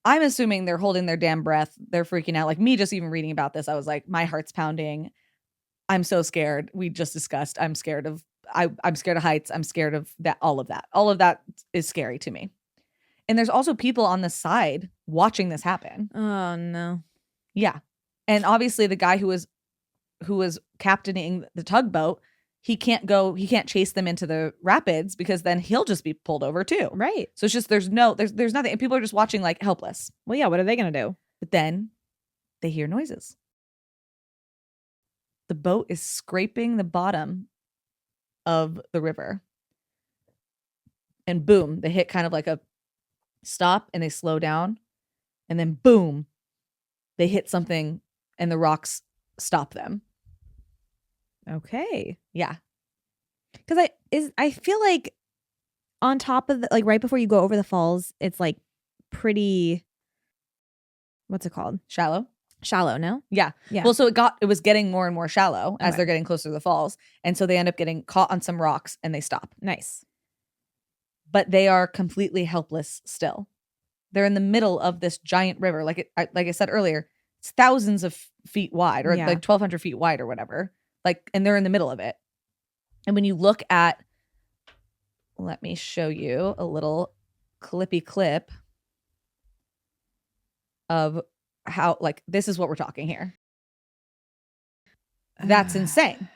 I'm assuming they're holding their damn breath. They're freaking out. Like me, just even reading about this, I was like, my heart's pounding. I'm so scared. We just discussed. I'm scared of heights. I'm scared of that. All of that. All of that is scary to me. And there's also people on the side watching this happen. Oh no. Yeah. And obviously the guy who was captaining the tugboat, he can't chase them into the rapids because then he'll just be pulled over too. Right. So it's just there's nothing. And people are just watching like helpless. Well, yeah, what are they gonna do? But then they hear noises. The boat is scraping the bottom of the river. And boom, they hit kind of like a stop and they slow down. And then boom, they hit something and the rocks stop them. Okay. Yeah. Because I feel like on top of like right before you go over the falls, it's like pretty, what's it called? Shallow, no? Yeah. Well, so it was getting more and more shallow as they're getting closer to the falls. And so they end up getting caught on some rocks and they stop. Nice. But they are completely helpless still. They're in the middle of this giant river. Like I said earlier, it's thousands of feet wide, or like 1,200 feet wide or whatever. Like, and they're in the middle of it. And when you look at, let me show you a little clippy clip of how, like, this is what we're talking here. That's insane.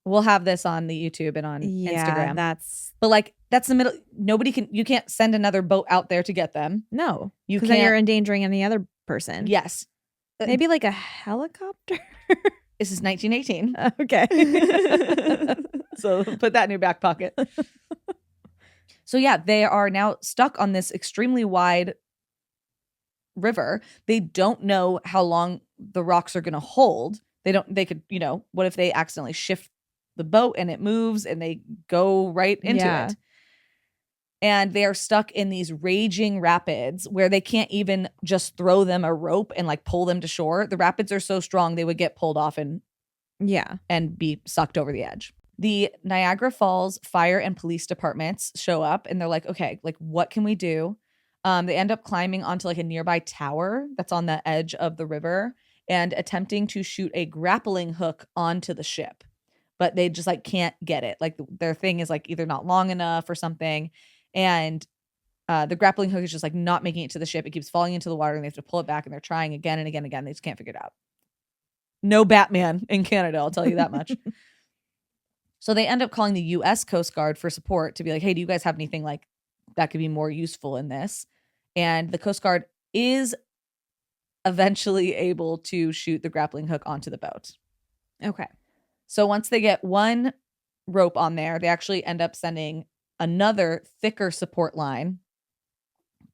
We'll have this on the YouTube and on Instagram. But like, that's the middle. You can't send another boat out there to get them. No. You can't. Then you're endangering any other person. Yes. Maybe like a helicopter. This is 1918. Okay. So put that in your back pocket. So yeah, they are now stuck on this extremely wide river. They don't know how long the rocks are going to hold. They could, what if they accidentally shift the boat and it moves and they go right into it? And they are stuck in these raging rapids where they can't even just throw them a rope and like pull them to shore. The rapids are so strong they would get pulled off and be sucked over the edge. The Niagara Falls Fire and Police Departments show up and they're like, okay, like what can we do? They end up climbing onto like a nearby tower that's on the edge of the river and attempting to shoot a grappling hook onto the ship. But they just like can't get it. Like their thing is like either not long enough or something. And the grappling hook is just like not making it to the ship. It keeps falling into the water and they have to pull it back and they're trying again and again and again. They just can't figure it out. No Batman in Canada, I'll tell you that much. So they end up calling the U.S. Coast Guard for support to be like, hey, do you guys have anything like that could be more useful in this? And the Coast Guard is eventually able to shoot the grappling hook onto the boat. Okay. So once they get one rope on there, they actually end up sending another thicker support line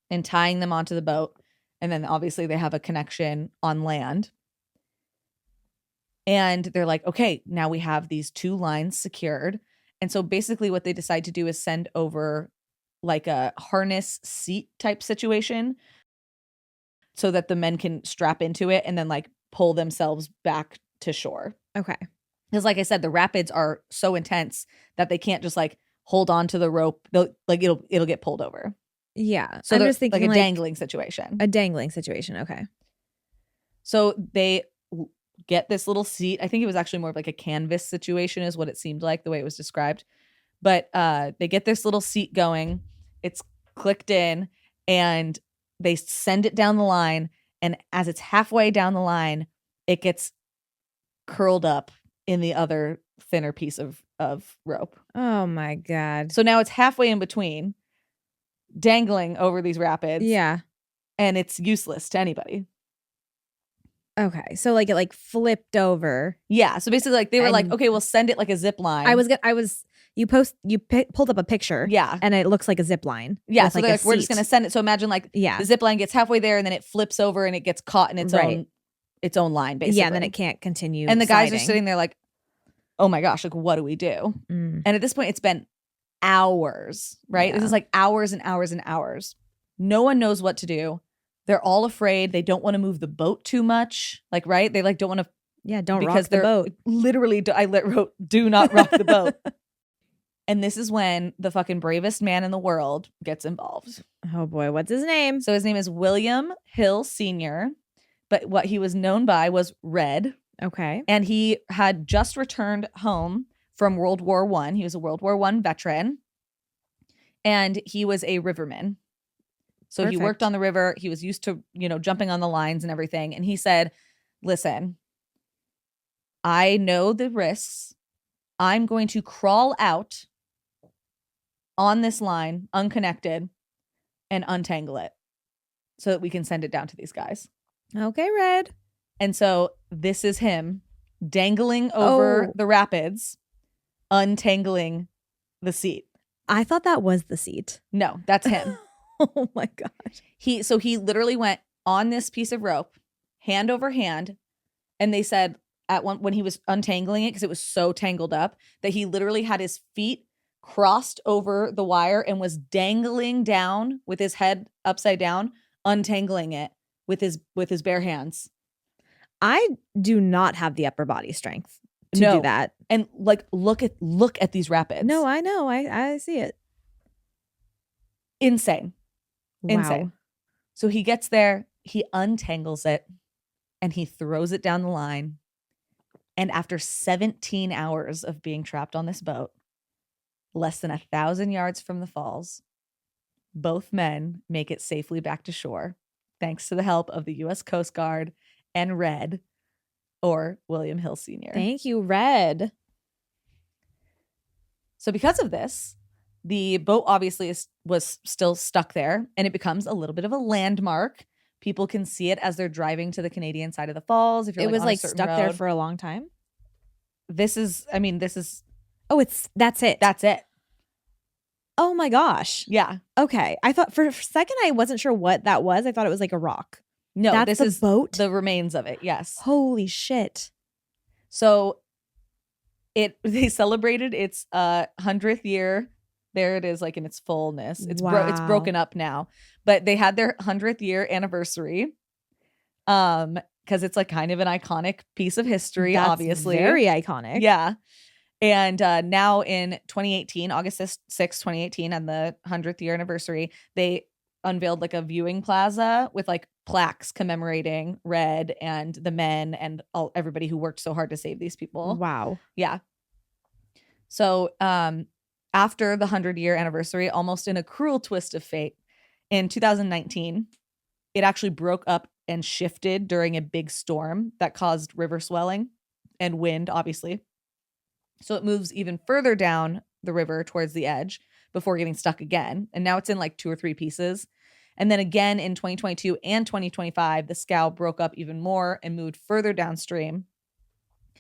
and tying them onto the boat. And then obviously they have a connection on land. And they're like, okay, now we have these two lines secured. And so basically what they decide to do is send over like a harness seat type situation so that the men can strap into it and then like pull themselves back to shore. Okay. Because like I said, the rapids are so intense that they can't just like hold on to the rope. It'll get pulled over. Yeah. So I'm just thinking like a dangling situation. A dangling situation. Okay. So they get this little seat. I think it was actually more of like a canvas situation is what it seemed like, the way it was described. But they get this little seat going. It's clicked in and they send it down the line. And as it's halfway down the line, it gets curled up in the other thinner piece of rope. Oh my God. So now it's halfway in between, dangling over these rapids. Yeah. And it's useless to anybody. Okay. So like it like flipped over. Yeah. So basically like they were like, okay, we'll send it like a zip line. You pulled up a picture. Yeah. And it looks like a zip line. Yeah. So like we're just going to send it. So imagine like the zip line gets halfway there and then it flips over and it gets caught in its own line, basically. Yeah. And then it can't continue. And the guys are sitting there like, oh my gosh, like what do we do? And at this point it's been hours, right? This is like hours and hours and hours. No one knows what to do. They're all afraid. They don't want to move the boat too much. Like, right? They like don't want to. Yeah, don't rock the boat. Literally, I wrote, do not rock the boat. And this is when the fucking bravest man in the world gets involved. Oh boy, what's his name? So his name is William Hill Sr., but what he was known by was Red. Okay. And he had just returned home from World War I. He was a World War I veteran. And he was a riverman. So Perfect. He worked on the river. He was used to, jumping on the lines and everything. And he said, listen, I know the risks. I'm going to crawl out on this line, unconnected, and untangle it so that we can send it down to these guys. Okay, Red. And so this is him dangling over the rapids, untangling the seat. I thought that was the seat. No, that's him. Oh my gosh. He literally went on this piece of rope, hand over hand, and they said when he was untangling it, because it was so tangled up, that he literally had his feet crossed over the wire and was dangling down with his head upside down, untangling it with his bare hands. I do not have the upper body strength to do that. And like look at these rapids. No, I know. I see it. Insane. Wow. Insane. So he gets there, he untangles it, and he throws it down the line. And after 17 hours of being trapped on this boat, less than 1,000 yards from the falls, both men make it safely back to shore, thanks to the help of the U.S. Coast Guard and Red, or William Hill Sr. Thank you, Red. So because of this, the boat obviously was still stuck there, and it becomes a little bit of a landmark. People can see it as they're driving to the Canadian side of the falls. If you're was stuck there for a long time. This is. Oh, that's it. That's it. Oh my gosh. Yeah. Okay. I thought for a second I wasn't sure what that was. I thought it was like a rock. No, this is boat. The remains of it. Yes. Holy shit. So they celebrated its 100th year. There it is, like in its fullness. It's it's broken up now, but they had their 100th year anniversary. Because it's like kind of an iconic piece of history. That's obviously very iconic. Yeah. And now in 2018, August 6, 2018, on the 100th year anniversary, they unveiled like a viewing plaza with like plaques commemorating Red and the men and everybody who worked so hard to save these people. Wow. Yeah. So after the 100-year anniversary, almost in a cruel twist of fate, in 2019, it actually broke up and shifted during a big storm that caused river swelling and wind, obviously. So it moves even further down the river towards the edge before getting stuck again. And now it's in like 2 or 3 pieces. And then again in 2022 and 2025, the scow broke up even more and moved further downstream.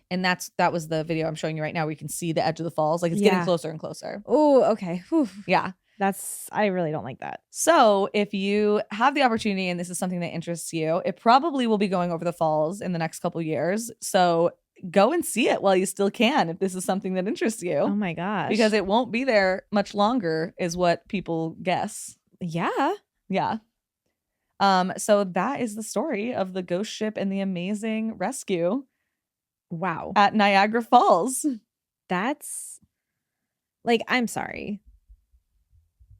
And that was the video I'm showing you right now where you can see the edge of the falls. Like it's getting closer and closer. Oh, okay. Whew. Yeah. I really don't like that. So if you have the opportunity and this is something that interests you, it probably will be going over the falls in the next couple years. So go and see it while you still can if this is something that interests you. Oh my gosh. Because it won't be there much longer is what people guess. Yeah. Yeah. So that is the story of the ghost ship and the amazing rescue. Wow. At Niagara Falls. That's like, I'm sorry.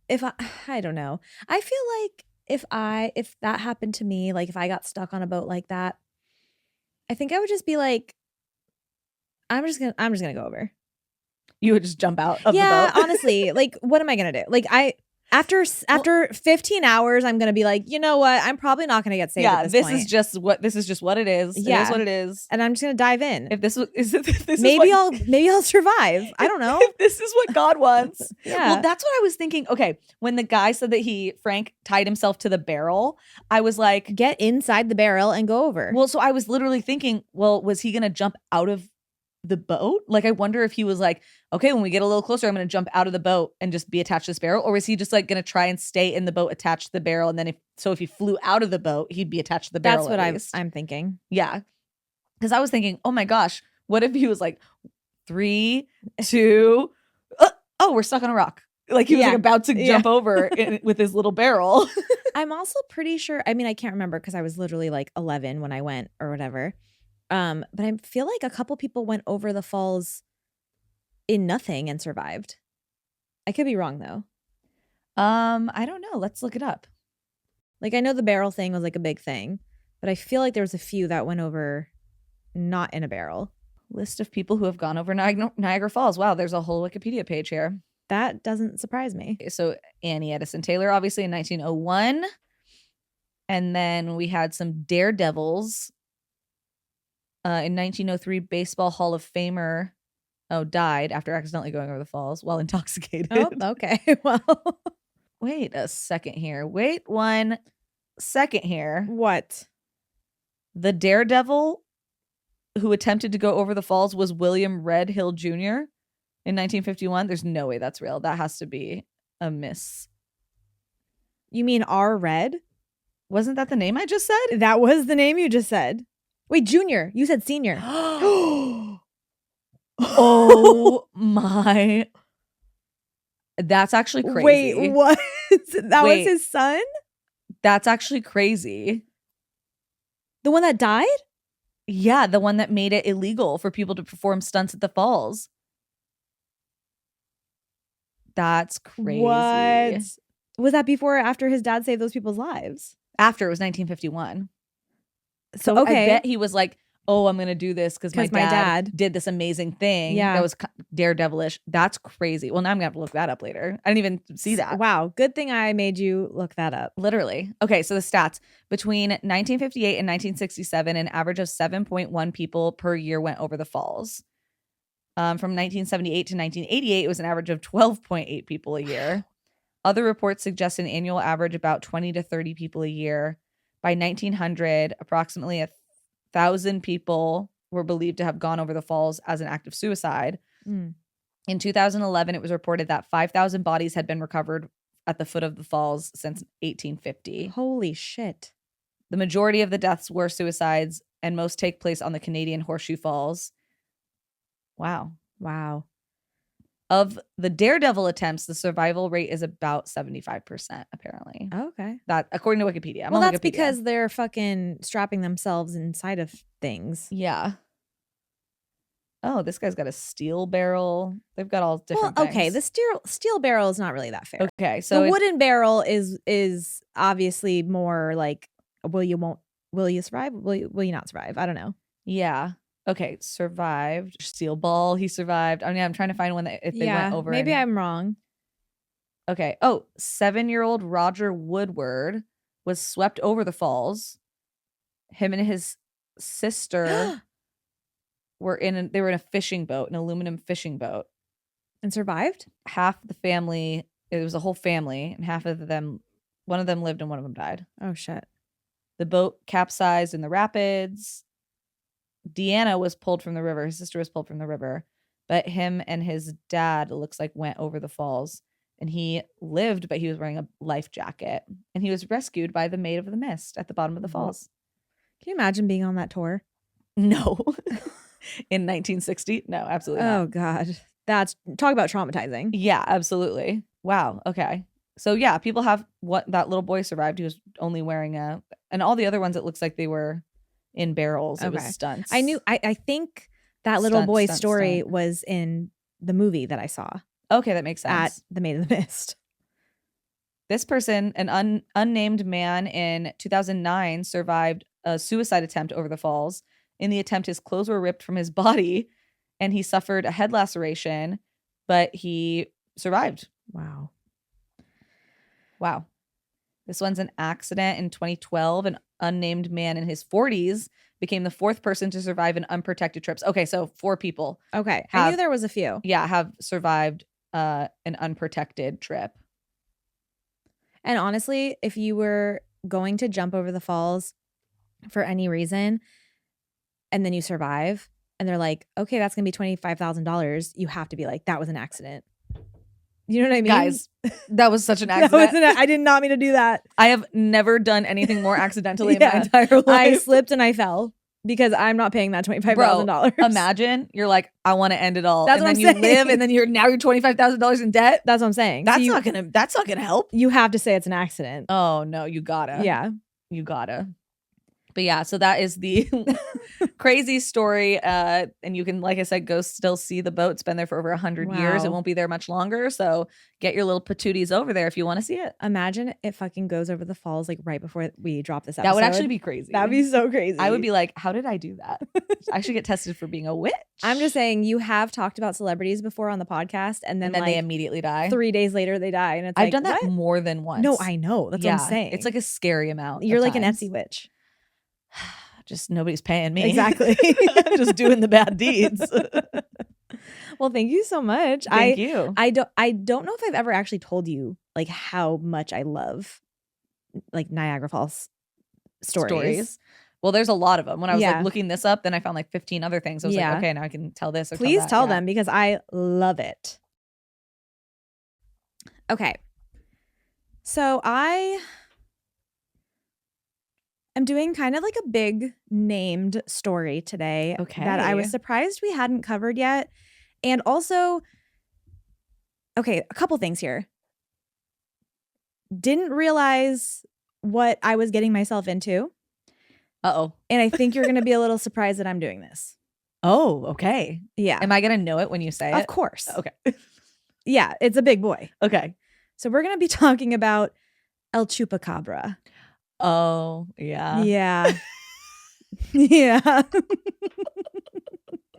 If I don't know. I feel like if that happened to me, like if I got stuck on a boat like that, I think I would just be like, I'm just gonna go over. You would just jump out of the boat. Yeah, honestly, like what am I gonna do? Like after 15 hours, I'm gonna be like, you know what? I'm probably not gonna get saved. Yeah, at this point. is just what it is. Yeah. It is what it is. And I'm just gonna dive in. If this is maybe I'll survive. I don't know. If this is what God wants. Yeah. Well, that's what I was thinking. Okay, when the guy said that Frank tied himself to the barrel, I was like, get inside the barrel and go over. Well, so I was literally thinking, well, was he gonna jump out of the boat? Like, I wonder if he was like, okay, when we get a little closer, I'm going to jump out of the boat and just be attached to this barrel. Or was he just like going to try and stay in the boat attached to the barrel? And then if he flew out of the boat, he'd be attached to the barrel. That's what I'm thinking. Yeah. Because I was thinking, oh my gosh, what if he was like 3, 2, oh, we're stuck on a rock. Like he was like about to jump over with his little barrel. I'm also pretty sure, I mean, I can't remember because I was literally like 11 when I went or whatever. But I feel like a couple people went over the falls in nothing and survived. I could be wrong though. I don't know. Let's look it up. Like I know the barrel thing was like a big thing, but I feel like there was a few that went over not in a barrel. List of people who have gone over Niagara Falls. Wow, there's a whole Wikipedia page here. That doesn't surprise me. So Annie Edison Taylor, obviously in 1901. And then we had some daredevils. In 1903, Baseball Hall of Famer died after accidentally going over the falls while intoxicated. Oh, okay. Well, wait a second here. Wait 1 second here. What? The daredevil who attempted to go over the falls was William Red Hill Jr. in 1951. There's no way that's real. That has to be a miss. You mean R. Red? Wasn't that the name I just said? That was the name you just said. Wait, junior. You said senior. Oh my. That's actually crazy. Wait, what? That was his son? That's actually crazy. The one that died? Yeah, the one that made it illegal for people to perform stunts at the falls. That's crazy. What? Was that before or after his dad saved those people's lives? After. It was 1951. So okay. I bet he was like, oh, I'm going to do this because my dad did this amazing thing. Yeah. That was daredevilish. That's crazy. Well, now I'm going to have to look that up later. I didn't even see that. Wow. Good thing I made you look that up. Literally. Okay, so the stats. Between 1958 and 1967, an average of 7.1 people per year went over the falls. From 1978 to 1988, it was an average of 12.8 people a year. Other reports suggest an annual average about 20 to 30 people a year. By 1900, approximately 1,000 people were believed to have gone over the falls as an act of suicide. In 2011, it was reported that 5,000 bodies had been recovered at the foot of the falls since 1850. Holy shit. The majority of the deaths were suicides, and most take place on the Canadian Horseshoe Falls. Wow. Of the daredevil attempts, the survival rate is about 75%, apparently. Okay. That, according to Wikipedia. Well, that's because they're fucking strapping themselves inside of things. Yeah. Oh, this guy's got a steel barrel. They've got all different things. Okay, the steel barrel is not really that fair. Okay, so the wooden barrel is obviously more like, will you survive? Will you not survive? I don't know. Yeah. Okay, survived. Steel ball, he survived. I mean, I'm trying to find one that if they went over. Maybe I'm wrong. Okay. Oh, 7-year-old Roger Woodward was swept over the falls. Him and his sister were in a fishing boat, an aluminum fishing boat. And survived? Half the family, it was a whole family, and one of them lived and one of them died. Oh, shit. The boat capsized in the rapids. Deanna was pulled from the river. His sister was pulled from the river. But him and his dad, it looks like, went over the falls. And he lived, but he was wearing a life jacket. And he was rescued by the Maid of the Mist at the bottom of the falls. Can you imagine being on that tour? No. in 1960. No, absolutely Oh not. God. That's talk about traumatizing. Yeah, absolutely. Wow. Okay. So yeah, people have what that little boy survived. He was only wearing and all the other ones, it looks like they were in barrels. It was stunts. I think that little boy's story was in the movie that I saw. Okay, that makes sense. At the Maid of the Mist. This person, an unnamed man in 2009, survived a suicide attempt over the falls. In the attempt, his clothes were ripped from his body and he suffered a head laceration, but he survived. Wow. This one's an accident in 2012. An unnamed man in his 40s became the fourth person to survive an unprotected trip. Okay, so 4 people. Okay. I knew there was a few. Yeah, have survived an unprotected trip. And honestly, if you were going to jump over the falls for any reason and then you survive and they're like, okay, that's going to be $25,000, you have to be like, that was an accident. You know what I mean? Guys, that was such an accident. I did not mean to do that. I have never done anything more accidentally in my entire life. I slipped and I fell because I'm not paying that $25,000. Imagine you're like, I want to end it all. That's and what then I'm you saying. live and then you're $25,000 in debt. That's what I'm saying. That's not gonna help. You have to say it's an accident. Oh no, you gotta. Yeah. You gotta. But yeah, so that is the crazy story. And you can, like I said, go still see the boat. It's been there for over 100 years. It won't be there much longer. So get your little patooties over there if you want to see it. Imagine it fucking goes over the falls like right before we drop this episode. That would actually be crazy. That'd be so crazy. I would be like, how did I do that? I should get tested for being a witch. I'm just saying, you have talked about celebrities before on the podcast and then they immediately die. 3 days later they die. And it's I've done that more than once. No, I know. That's what I'm saying. It's like a scary amount. You're like an Etsy witch. Just nobody's paying me. Exactly. I'm just doing the bad deeds. Well, thank you so much. Thank you. I don't know if I've ever actually told you like how much I love like Niagara Falls stories. Well, there's a lot of them. When I was like looking this up, then I found like 15 other things. I was like, okay, now I can tell this or Please tell them because I love it. Okay. So I'm doing kind of like a big named story today that I was surprised we hadn't covered yet. And also, okay, a couple things here. Didn't realize what I was getting myself into. Uh-oh. And I think you're going to be a little surprised that I'm doing this. Oh, okay. Yeah. Am I going to know it when you say it? Of course. Okay. Yeah, it's a big boy. Okay. So we're going to be talking about El Chupacabra. Oh, yeah. Yeah. Yeah.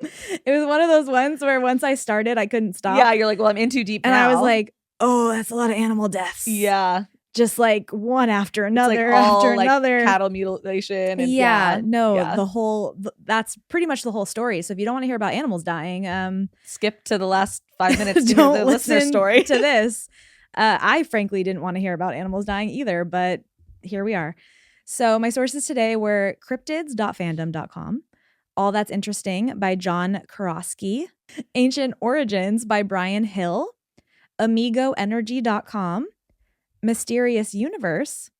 It was one of those ones where once I started, I couldn't stop. Yeah, you're like, well, I'm in too deep and now. I was like, oh, that's a lot of animal deaths. Yeah. Just like one after another, like all, after like, another. Cattle mutilation. And that's pretty much the whole story. So if you don't want to hear about animals dying, skip to the last 5 minutes to don't hear the listener story. To this. I frankly didn't want to hear about animals dying either, but here we are. So my sources today were cryptids.fandom.com, All That's Interesting by John Karosky, Ancient Origins by Brian Hill, AmigoEnergy.com, Mysterious Universe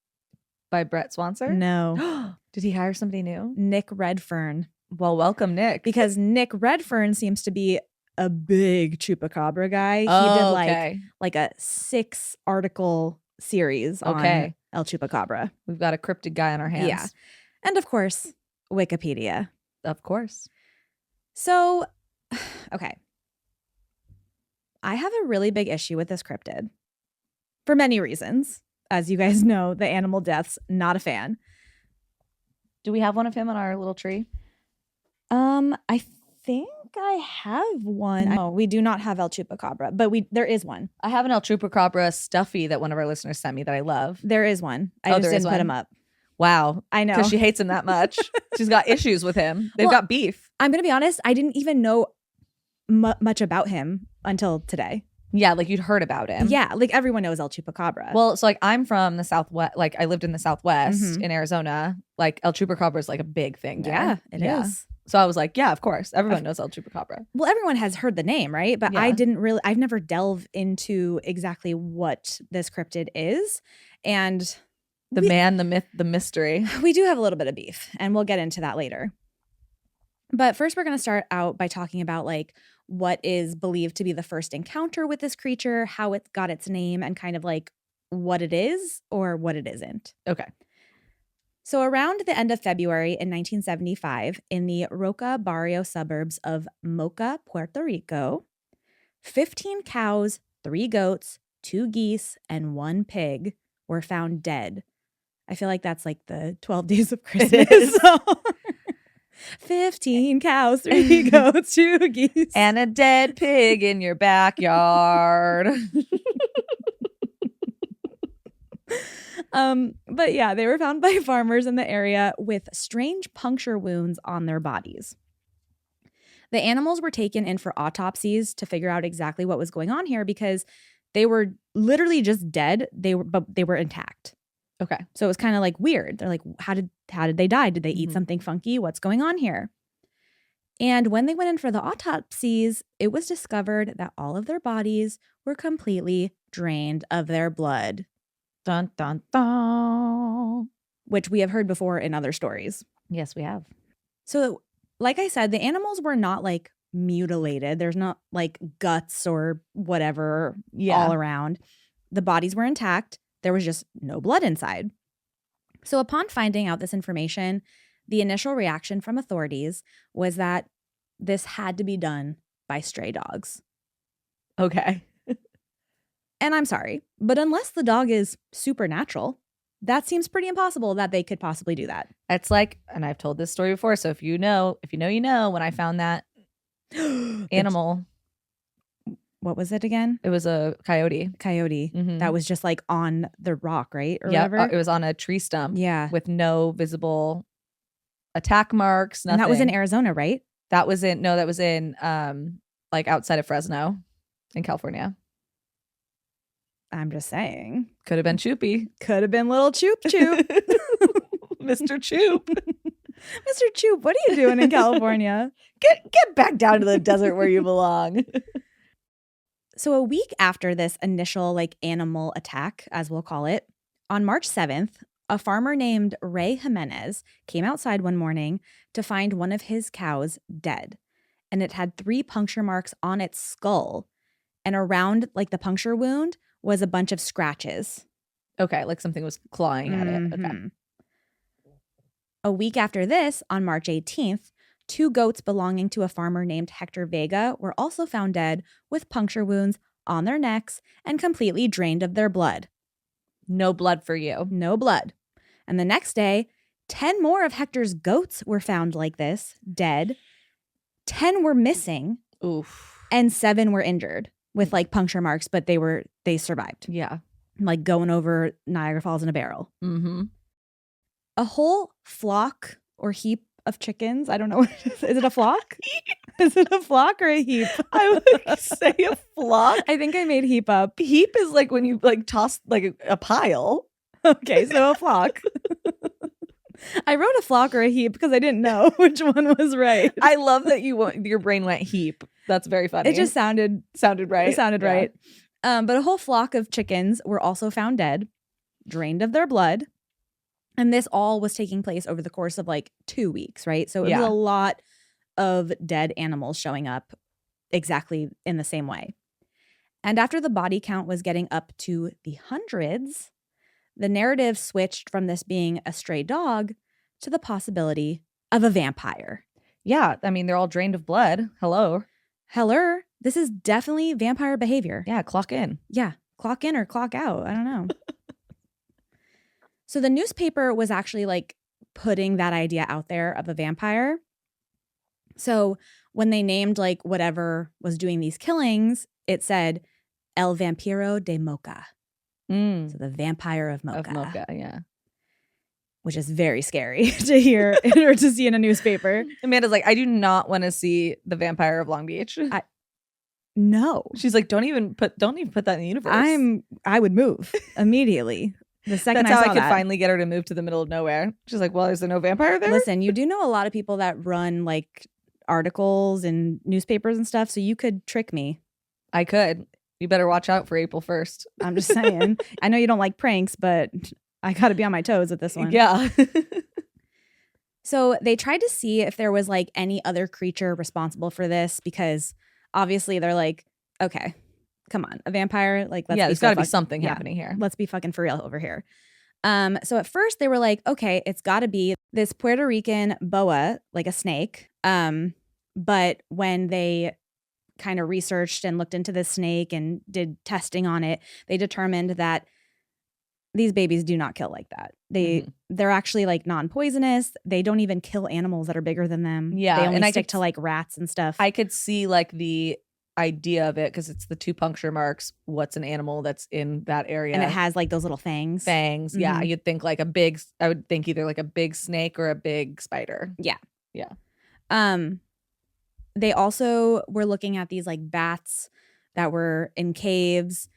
by Brett Swanser. No. Did he hire somebody new? Nick Redfern. Well, welcome, Nick. Because Nick Redfern seems to be a big Chupacabra guy. He did like a 6-article series on El Chupacabra. We've got a cryptid guy on our hands. Yeah. And of course, Wikipedia. Of course. So, okay. I have a really big issue with this cryptid for many reasons. As you guys know, the animal deaths, not a fan. Do we have one of him on our little tree? I think I have one. No, we do not have El Chupacabra, but there is one. I have an El Chupacabra stuffy that one of our listeners sent me that I love. There is one. I just didn't put him up. Wow. I know. Because she hates him that much. She's got issues with him. They've got beef. I'm going to be honest. I didn't even know much about him until today. Yeah, like you'd heard about him. Yeah, like everyone knows El Chupacabra. Well, so like I'm from the Southwest. Like I lived in the Southwest in Arizona. Like El Chupacabra is like a big thing there. Yeah, it is. So I was like, yeah, of course. Everyone knows El Chupacabra. Well, everyone has heard the name, right? But I've never delved into exactly what this cryptid is. And the man, the myth, the mystery. We do have a little bit of beef, and we'll get into that later. But first, we're going to start out by talking about like what is believed to be the first encounter with this creature, how it got its name, and kind of like what it is or what it isn't. Okay. So around the end of February in 1975, in the Roca Barrio suburbs of Moca, Puerto Rico, 15 cows, 3 goats, 2 geese, and 1 pig were found dead. I feel like that's like the 12 days of Christmas. So 15 cows, 3 goats, 2 geese. And a dead pig in your backyard. But yeah, they were found by farmers in the area with strange puncture wounds on their bodies. The animals were taken in for autopsies to figure out exactly what was going on here because they were literally just dead. But they were intact. Okay. So it was kind of like weird. They're like, how did they die? Did they eat Mhm. something funky? What's going on here? And when they went in for the autopsies, it was discovered that all of their bodies were completely drained of their blood, Dun, dun, dun. which we have heard before in other stories. Yes, we have. So, like I said, the animals were not like mutilated. There's not like guts or whatever all around. The bodies were intact. There was just no blood inside. So upon finding out this information, the initial reaction from authorities was that this had to be done by stray dogs. Okay. And I'm sorry, but unless the dog is supernatural, that seems pretty impossible that they could possibly do that. It's like, and I've told this story before, so if you know, you know, when I found that animal, What was it again? it was a coyote. Coyote. Mhm. That was just like on the rock, right? Or Yeah, whatever. it was on a tree stump Yeah. with no visible attack marks, nothing. And that was in Arizona, right? That was in like outside of Fresno in California. I'm just saying. Could have been Choopy. Could have been little Choop Choop. Mr. Choop. Mr. Choop, what are you doing in California? Get back down to the desert where you belong. So a week after this initial like animal attack, as we'll call it, on March 7th, a farmer named Ray Jimenez came outside one morning to find one of his cows dead. And it had 3 puncture marks on its skull. And around like the puncture wound was a bunch of scratches. Okay, like something was clawing at it. Okay. Mhm. A week after this, on March 18th, 2 goats belonging to a farmer named Hector Vega were also found dead with puncture wounds on their necks and completely drained of their blood. No blood for you. No blood. And the next day, 10 more of Hector's goats were found like this, dead. 10 were missing. Oof. And 7 were injured with like puncture marks, but they survived. Yeah. Like going over Niagara Falls in a barrel. Mm-hmm. A whole flock or heap of chickens. I don't know what it is. Is it a flock? Is it a flock or a heap? I would say a flock. I think I made heap up. Heap is like when you like toss like a pile. Okay, so a flock. I wrote a flock or a heap because I didn't know which one was right. I love that your brain went heap. That's very funny. It just sounded right. It sounded Yeah. right. But a whole flock of chickens were also found dead, drained of their blood. And this all was taking place over the course of like 2 weeks, right? So it was a lot of dead animals showing up exactly in the same way. And after the body count was getting up to the hundreds, the narrative switched from this being a stray dog to the possibility of a vampire. Yeah. I mean, they're all drained of blood. Hello. This is definitely vampire behavior. Yeah. Clock in. Yeah. Clock in or clock out. I don't know. So the newspaper was actually like putting that idea out there of a vampire. So when they named like whatever was doing these killings, it said El Vampiro de Moca. So the vampire of Moca. Of Mocha, yeah. Which is very scary to hear or to see in a newspaper. Amanda's like, I do not want to see the vampire of Long Beach. No. She's like, don't even put that in the universe. I would move immediately. The second That's how I saw could that. finally get her to move to the middle of nowhere. She's like, well, is there no vampire there? Listen, you do know a lot of people that run like articles and newspapers and stuff, so you could trick me. I could. You better watch out for April 1st. I'm just saying. I know you don't like pranks, but I got to be on my toes with this one. Yeah. So they tried to see if there was like any other creature responsible for this, because obviously they're like, okay, come on, a vampire, like, let's there's got to be something happening here. Let's be fucking for real over here. So at first they were like, okay, it's got to be this Puerto Rican boa, like a snake. But when they kind of researched and looked into this snake and did testing on it, they determined that these babies do not kill like that. They're actually like non-poisonous. They don't even kill animals that are bigger than them. Yeah, they only stick to like rats and stuff. I could see like the idea of it because it's the 2 puncture marks. What's an animal that's in that area? And it has like those little fangs. Yeah, you'd think like I would think either like a big snake or a big spider. Yeah. Yeah. They also were looking at these like bats that were in caves.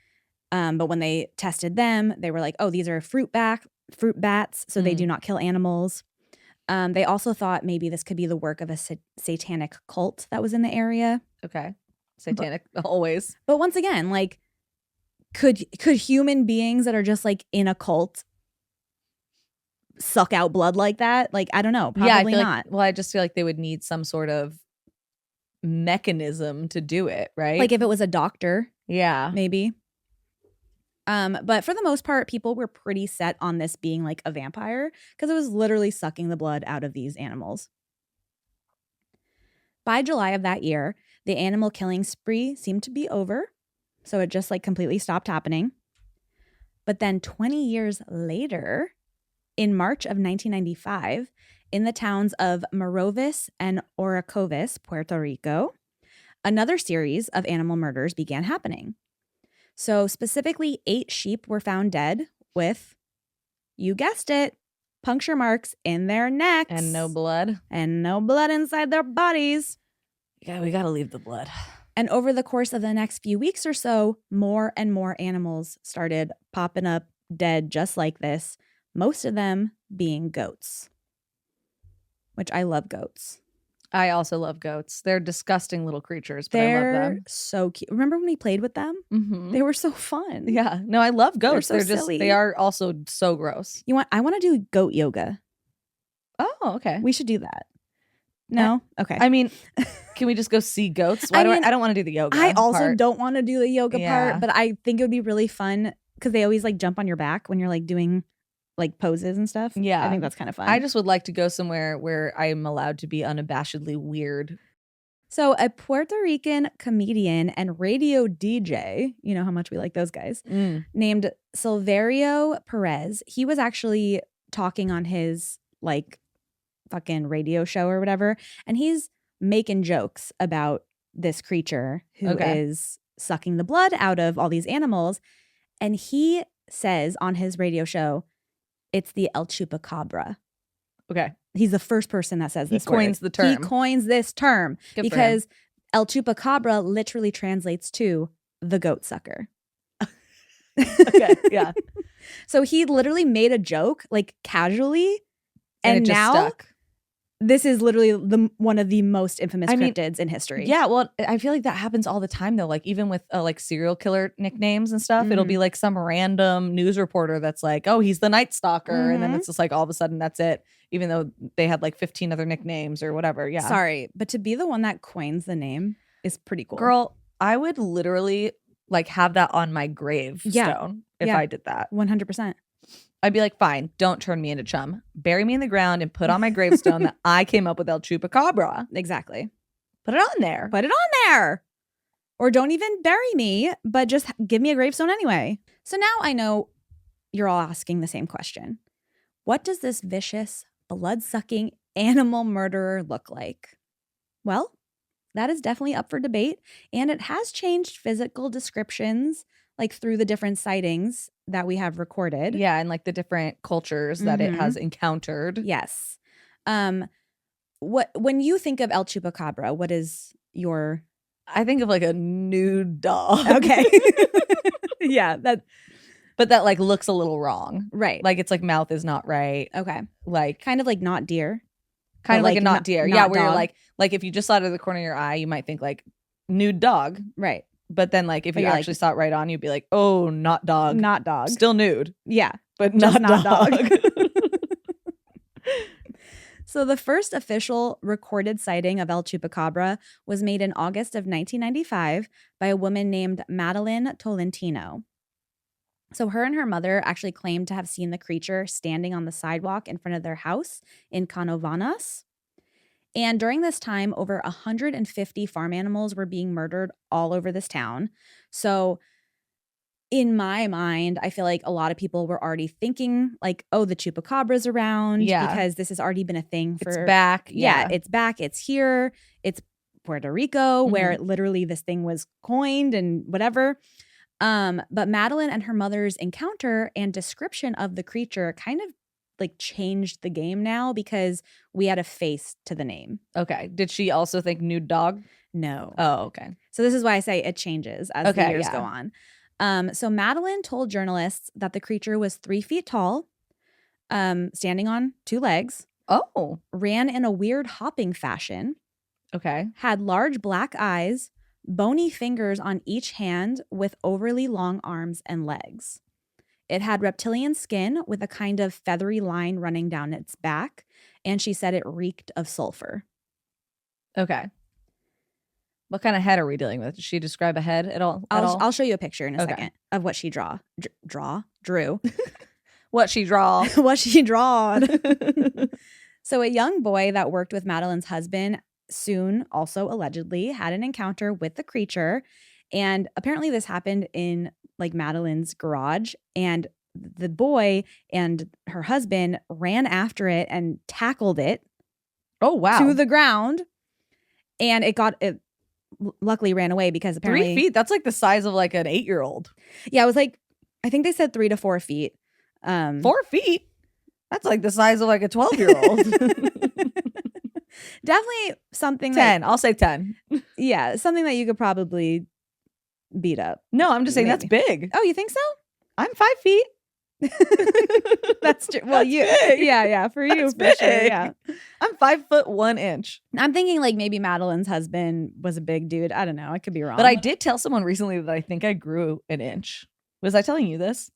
But when they tested them, they were like, oh, these are fruit bats, so they do not kill animals. They also thought maybe this could be the work of a satanic cult that was in the area. Okay. Satanic, always. But once again, like, could human beings that are just like in a cult suck out blood like that? Like, I don't know. Probably not. Well, I just feel like they would need some sort of mechanism to do it, right? Like if it was a doctor. Yeah. Maybe. But for the most part, people were pretty set on this being like a vampire because it was literally sucking the blood out of these animals. By July of that year, the animal killing spree seemed to be over. So it just like completely stopped happening. But then 20 years later, in March of 1995, in the towns of Morovis and Orocovis, Puerto Rico, another series of animal murders began happening. So specifically, 8 sheep were found dead with, you guessed it, puncture marks in their necks. And no blood. And no blood inside their bodies. Yeah, we got to leave the blood. And over the course of the next few weeks or so, more and more animals started popping up dead just like this, most of them being goats, which I love goats. I also love goats. They're disgusting little creatures, but I love them. So cute. Remember when we played with them? Mm-hmm. They were so fun. Yeah. No, I love goats. They're so silly. They are also so gross. I want to do goat yoga. Oh, okay. We should do that. No? Okay. I mean, can we just go see goats? I don't want to do the yoga. I also part. don't want to do the yoga part, but I think it would be really fun because they always like jump on your back when you're like doing like poses and stuff. Yeah. I think that's kind of fun. I just would like to go somewhere where I am allowed to be unabashedly weird. So a Puerto Rican comedian and radio DJ, you know how much we like those guys, named Silverio Perez. He was actually talking on his like fucking radio show or whatever, and he's making jokes about this creature who is sucking the blood out of all these animals. And he says on his radio show, it's the El Chupacabra. Okay. He's the first person that says this word. He coins the term. He coins this term because El Chupacabra literally translates to the goat sucker. Okay, yeah. So he literally made a joke like casually and now stuck. This is literally one of the most infamous cryptids in history. Yeah, well, I feel like that happens all the time though. Like even with like serial killer nicknames and stuff, it'll be like some random news reporter that's like, "Oh, he's the Night Stalker," and then it's just like all of a sudden that's it. Even though they had like 15 other nicknames or whatever. Yeah. Sorry, but to be the one that coins the name is pretty cool. Girl, I would literally like have that on my gravestone if I did that. 100%. I'd be like, fine, don't turn me into chum. Bury me in the ground and put on my gravestone that I came up with El Chupacabra. Exactly. Put it on there. Put it on there. Or don't even bury me, but just give me a gravestone anyway. So now I know you're all asking the same question. What does this vicious, blood-sucking animal murderer look like? Well, that is definitely up for debate, and it has changed physical descriptions like through the different sightings that we have recorded. Yeah, and like the different cultures that it has encountered. Yes. When you think of El Chupacabra, what is your... I think of like a nude dog. Okay. Yeah, but that like looks a little wrong. Right. Like it's like mouth is not right. Okay. Like kind of like not deer. Kind of like a not deer. Yeah, where dog. you're like if you just saw it out of the corner of your eye, you might think like nude dog. Right. But then like if you actually saw it right on, you'd be like, oh, not dog. Not dog. Still nude. Yeah. But not dog. So the first official recorded sighting of El Chupacabra was made in August of 1995 by a woman named Madeline Tolentino. So her and her mother actually claimed to have seen the creature standing on the sidewalk in front of their house in Canovanas. And during this time, over 150 farm animals were being murdered all over this town. So in my mind, I feel like a lot of people were already thinking like, oh, the Chupacabra's around because this has already been a thing for— It's back. Yeah, it's back. It's here. It's Puerto Rico, where literally this thing was coined and whatever. But Madeline and her mother's encounter and description of the creature kind of like changed the game now because we had a face to the name. Okay. Did she also think nude dog? No. Oh, okay. So this is why I say it changes as the years go on. So Madeline told journalists that the creature was 3 feet tall, standing on 2 legs. Oh. Ran in a weird hopping fashion. Okay. Had large black eyes, bony fingers on each hand with overly long arms and legs. It had reptilian skin with a kind of feathery line running down its back, and she said it reeked of sulfur. Okay. What kind of head are we dealing with? Did she describe a head at all? I'll show you a picture in a second of what she drew. What she draw. What she drawed. So a young boy that worked with Madeline's husband soon also allegedly had an encounter with the creature. And apparently this happened in like Madeline's garage. And the boy and her husband ran after it and tackled it. Oh, wow. To the ground. And it luckily ran away because apparently 3 feet. That's like the size of like an 8-year-old. Yeah, it was like, I think they said 3 to 4 feet. 4 feet? That's like the size of like a 12-year-old. Definitely something 10. I'll say 10. Yeah, something that you could probably beat up. No, I'm just saying Maybe. That's big. Oh, you think so? I'm 5 feet. That's true. Well, big. Yeah, for you, That's for big. sure. Yeah, I'm 5 foot 1 inch. I'm thinking like maybe Madeline's husband was a big dude. I don't know. I could be wrong. But I did tell someone recently that I think I grew an inch. Was I telling you this?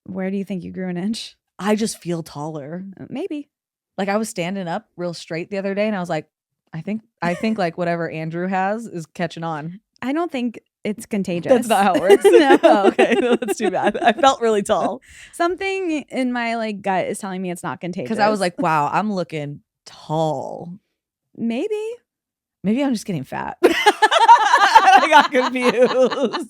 Where do you think you grew an inch? I just feel taller. Maybe. Like I was standing up real straight the other day, and I was like, I think like whatever Andrew has is catching on. I don't think it's contagious. That's not how it works. No. Oh, okay, no, that's too bad. I felt really tall. Something in my like gut is telling me it's not contagious. Because I was like, wow, I'm looking tall. Maybe I'm just getting fat. I got confused.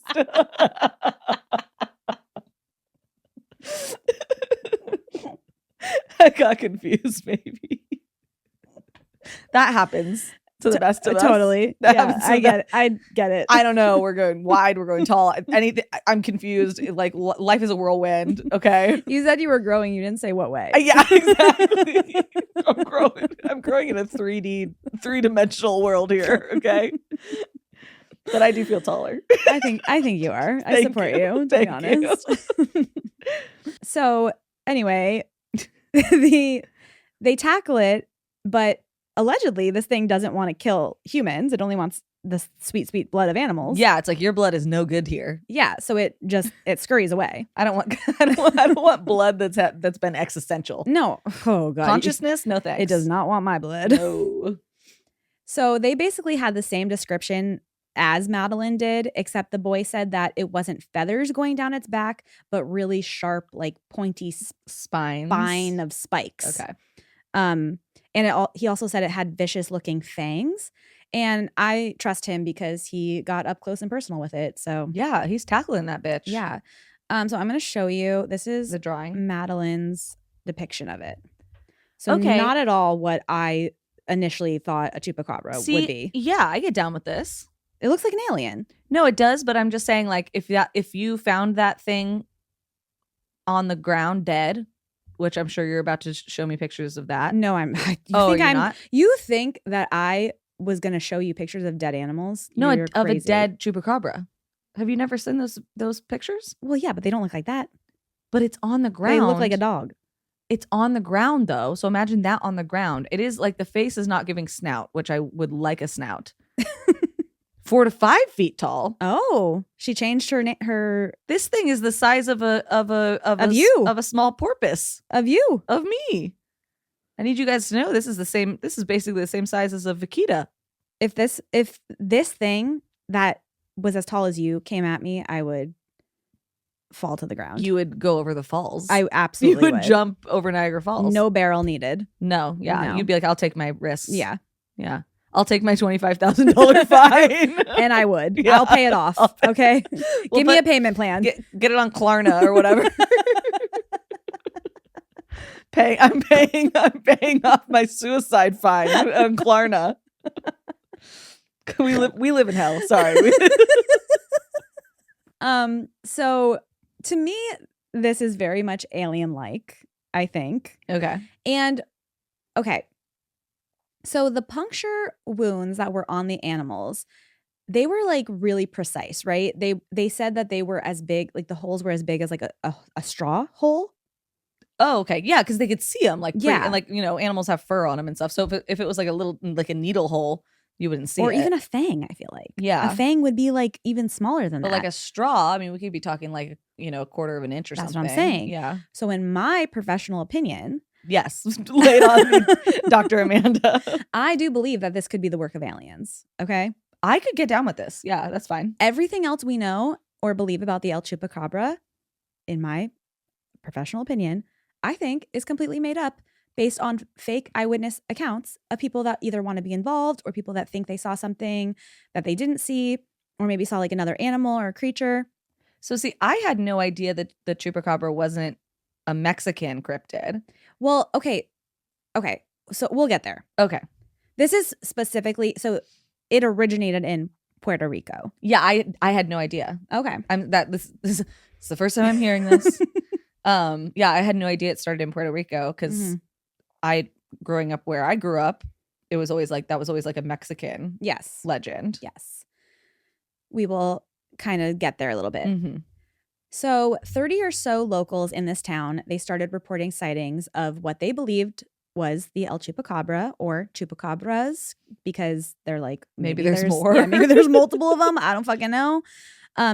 I got confused, maybe. That happens to the best of us. Totally. Yeah, I get it. I don't know. We're going wide. We're going tall. Anything. I'm confused. Like life is a whirlwind. Okay. You said you were growing. You didn't say what way. Yeah, exactly. I'm growing in a 3-dimensional world here. Okay. But I do feel taller. I think you are. I support you, to be honest. So anyway, they tackle it, but allegedly this thing doesn't want to kill humans. It only wants the sweet, sweet blood of animals. Yeah, it's like your blood is no good here. Yeah, so it scurries away. I don't want blood that's been existential. No. Oh god. Consciousness? No thanks. It does not want my blood. No. So they basically had the same description as Madeline did, except the boy said that it wasn't feathers going down its back, but really sharp, like pointy spine of spikes. Okay. And he also said it had vicious looking fangs. And I trust him because he got up close and personal with it. So yeah, he's tackling that bitch. Yeah. So I'm going to show you. This is the drawing. Madeline's depiction of it. So not at all what I initially thought a chupacabra would be. Yeah, I get down with this. It looks like an alien. No, it does, but I'm just saying, like, if you found that thing on the ground dead, which I'm sure you're about to show me pictures of that. No, not? You think that I was going to show you pictures of dead animals? No, of a dead chupacabra. Have you never seen those pictures? Well, yeah, but they don't look like that. But it's on the ground. They look like a dog. It's on the ground, though. So imagine that on the ground. It is like the face is not giving snout, which I would like a snout. 4 to 5 feet tall. Oh, she changed her. This thing is the size of a you, of a small porpoise of you, of me. I need you guys to know this is basically the same size as a vaquita. If this thing that was as tall as you came at me, I would fall to the ground. You would go over the falls. I absolutely would jump over Niagara Falls. No barrel needed. No, yeah. No. You'd be like, I'll take my risks. Yeah. Yeah. I'll take my $25,000 fine. And I would. Yeah. I'll pay it off. Okay. Give me a payment plan. Get it on Klarna or whatever. I'm paying off my suicide fine on Klarna. We live in hell. Sorry. So to me, this is very much alien-like, I think. Okay. And okay. So the puncture wounds that were on the animals, they were like really precise, right? They said that they were as big, like the holes were as big as like a straw hole. Oh, okay. Yeah, because they could see them. Like, yeah. And like, animals have fur on them and stuff. So if it was like a little, like a needle hole, you wouldn't see it. Or even a fang, I feel like. Yeah. A fang would be like even smaller than that. But like a straw, I mean, we could be talking like, a quarter of an inch or something. That's what I'm saying. Yeah. So in my professional opinion. Yes. Lay it on me, Dr. Amanda. I do believe that this could be the work of aliens. Okay. I could get down with this. Yeah, that's fine. Everything else we know or believe about the El Chupacabra, in my professional opinion, I think is completely made up based on fake eyewitness accounts of people that either want to be involved or people that think they saw something that they didn't see or maybe saw like another animal or a creature. So see, I had no idea that the Chupacabra wasn't a Mexican cryptid. Well, okay. So we'll get there. Okay. This is specifically, so it originated in Puerto Rico. Yeah, I had no idea. Okay. This is the first time I'm hearing this. Yeah, I had no idea it started in Puerto Rico because growing up where I grew up, it was always like a Mexican legend. Yes. We will kind of get there a little bit. Mm-hmm. So 30 or so locals in this town, they started reporting sightings of what they believed was the El Chupacabra or Chupacabras because they're like, maybe there's more. Yeah, maybe there's multiple of them. I don't fucking know.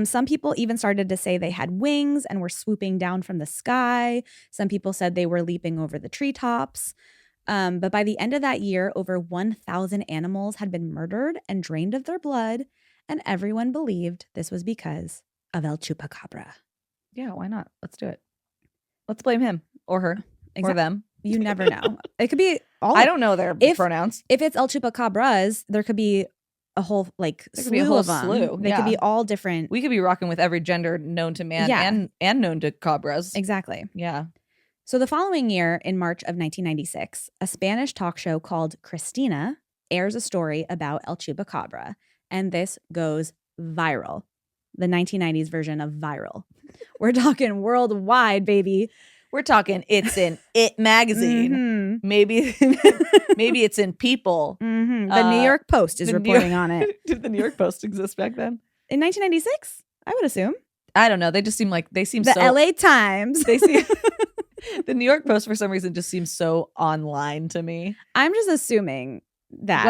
Some people even started to say they had wings and were swooping down from the sky. Some people said they were leaping over the treetops. But by the end of that year, over 1,000 animals had been murdered and drained of their blood. And everyone believed this was because of El Chupacabra. Yeah, why not? Let's do it. Let's blame him or her or them. You never know. It could be all. I don't know their pronouns. If it's El Chupacabras, there could be a whole slew of them. They could be all different. We could be rocking with every gender known to man and known to cabras. Exactly. Yeah. So the following year, in March of 1996, a Spanish talk show called Christina airs a story about El Chupacabra, and this goes viral. The 1990s version of viral. We're talking worldwide, baby. We're talking it's in It magazine. Mm-hmm. Maybe it's in People. Mm-hmm. The New York Post is reporting on it. Did the New York Post exist back then? In 1996? I would assume. I don't know. They just seem the so... LA Times. The New York Post for some reason just seems so online to me. I'm just assuming that.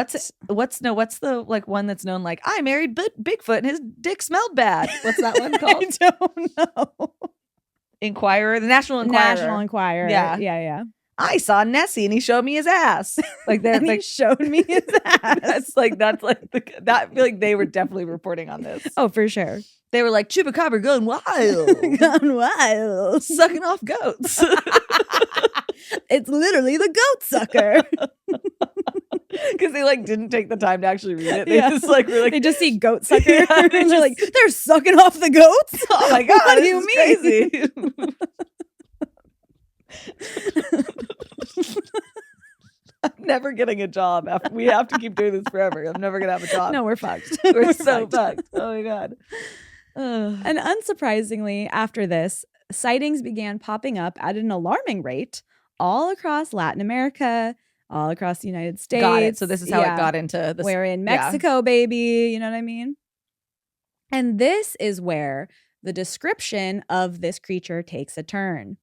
What's the like one that's known like I married Bigfoot and his dick smelled bad. What's that one called? I don't know. Inquirer, the National Enquirer. National Enquirer. Yeah. I saw Nessie and he showed me his ass. Like that. He showed me his ass. That's I feel like they were definitely reporting on this. Oh, for sure. They were like Chupacabra going wild, sucking off goats. It's literally the goat sucker. Because they didn't take the time to actually read it. They just really they just see goat sucker and they're like, they're sucking off the goats. Oh my god, what do you mean? Crazy. I'm never getting a job. We have to keep doing this forever. I'm never gonna have a job. No, we're fucked. We're so fucked. Oh my god. And unsurprisingly, after this, sightings began popping up at an alarming rate all across Latin America, all across the United States. Got it. So this is how it got into this. We're in Mexico, baby. You know what I mean? And this is where the description of this creature takes a turn.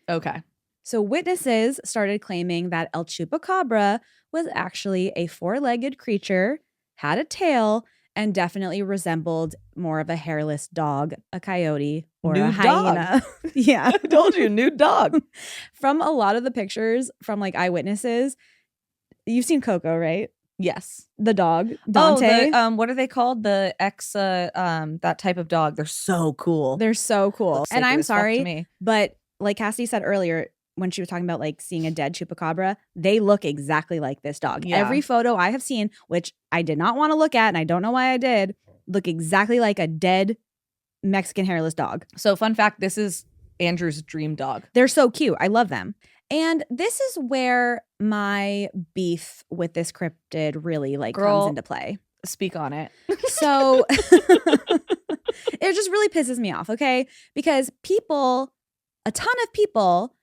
Okay. So witnesses started claiming that El Chupacabra was actually a four-legged creature, had a tail, and definitely resembled more of a hairless dog, a coyote, or Nude a hyena. Yeah. I told you, nude dog. From a lot of the pictures from like eyewitnesses, you've seen Coco, right? Yes. The dog, Dante. Oh, what are they called? The that type of dog. They're so cool. They're so cool. Looks And sacred I'm as fuck to sorry, me. but like Cassidy said earlier, when she was talking about like seeing a dead chupacabra, they look exactly like this dog. Yeah. Every photo I have seen, which I did not want to look at, and I don't know why I did, look exactly like a dead Mexican hairless dog. So fun fact, this is Andrew's dream dog. They're so cute. I love them. And this is where my beef with this cryptid really like comes into play. Speak on it. So it just really pisses me off, okay? Because a ton of people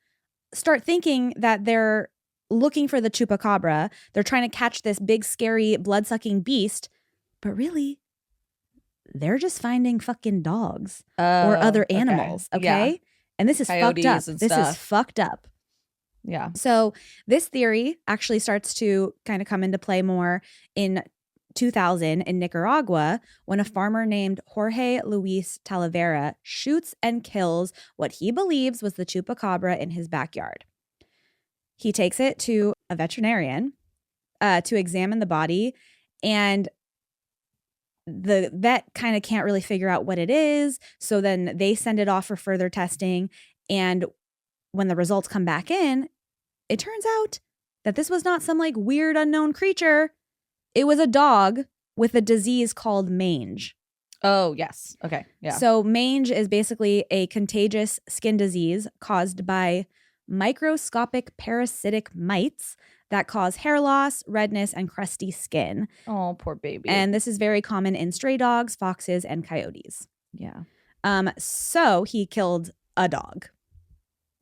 start thinking that they're looking for the chupacabra. They're trying to catch this big, scary, blood-sucking beast. But really, they're just finding fucking dogs or other animals, okay? Yeah. And this is Coyotes fucked up. This is fucked up. Yeah. So this theory actually starts to kind of come into play more in 2000 in Nicaragua when a farmer named Jorge Luis Talavera shoots and kills what he believes was the chupacabra in his backyard. He takes it to a veterinarian to examine the body, and the vet kind of can't really figure out what it is. So then they send it off for further testing. And when the results come back in, it turns out that this was not some like weird unknown creature. It was a dog with a disease called mange. Oh, yes. Okay. Yeah. So mange is basically a contagious skin disease caused by microscopic parasitic mites that cause hair loss, redness, and crusty skin. Oh, poor baby. And this is very common in stray dogs, foxes, and coyotes. Yeah. So he killed a dog.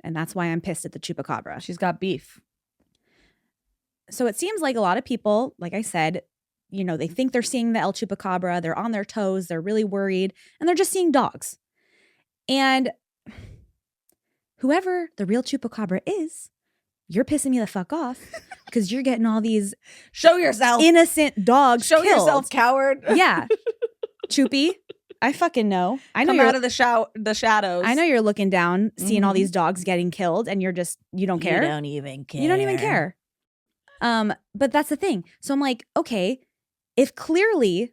And that's why I'm pissed at the chupacabra. She's got beef. So it seems like a lot of people, like I said, you know, they think they're seeing the El Chupacabra. They're on their toes. They're really worried. And they're just seeing dogs. And whoever the real Chupacabra is, you're pissing me the fuck off because you're getting all these show yourself innocent dogs show killed. Yourself, coward. Yeah. Chupi, I fucking know. I know Come you're out of the shadows. I know you're looking down, seeing all these dogs getting killed, and you don't care. You don't even care. You don't even care. But that's the thing. So I'm like, okay, if clearly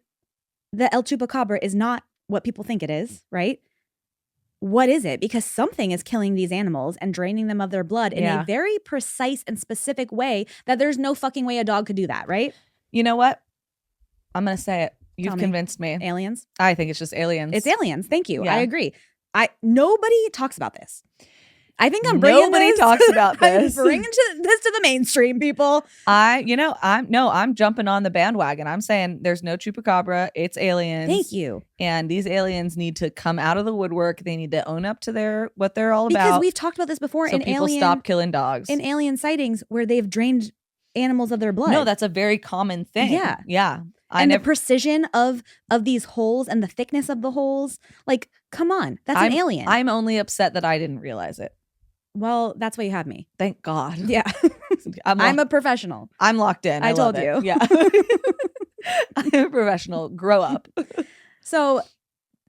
the El Chupacabra is not what people think it is, right? What is it? Because something is killing these animals and draining them of their blood in a very precise and specific way that there's no fucking way a dog could do that, right? You know what? I'm going to say it. You've convinced me. Aliens? I think it's just aliens. It's aliens. Thank you. Yeah. I agree. Nobody talks about this. I think I'm bringing Nobody talks about this. I'm bringing this to the mainstream, people. I'm jumping on the bandwagon. I'm saying there's no chupacabra. It's aliens. Thank you. And these aliens need to come out of the woodwork. They need to own up to what they're all about. Because we've talked about this before so people stop killing dogs. In alien sightings where they've drained animals of their blood. No, that's a very common thing. Yeah. Yeah. The precision of these holes and the thickness of the holes. Like, come on. That's an alien. I'm only upset that I didn't realize it. Well, that's why you have me. Thank God. Yeah. I'm a professional. I'm locked in. I told you. Yeah. I'm a professional. Grow up. So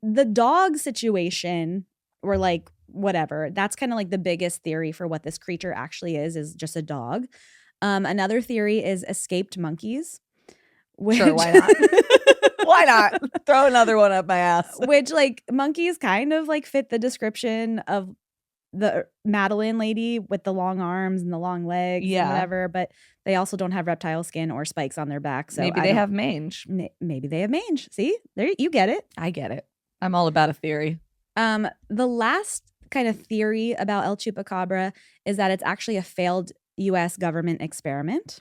the dog situation, or like whatever, that's kind of like the biggest theory for what this creature actually is just a dog. Another theory is escaped monkeys. Sure, why not? Why not? Throw another one up my ass. Which, like, monkeys kind of like fit the description of the Madeline lady with the long arms and the long legs and whatever, but they also don't have reptile skin or spikes on their back. So maybe they have mange. Maybe they have mange. See? There, you get it. I get it. I'm all about a theory. The last kind of theory about El Chupacabra is that it's actually a failed U.S. government experiment.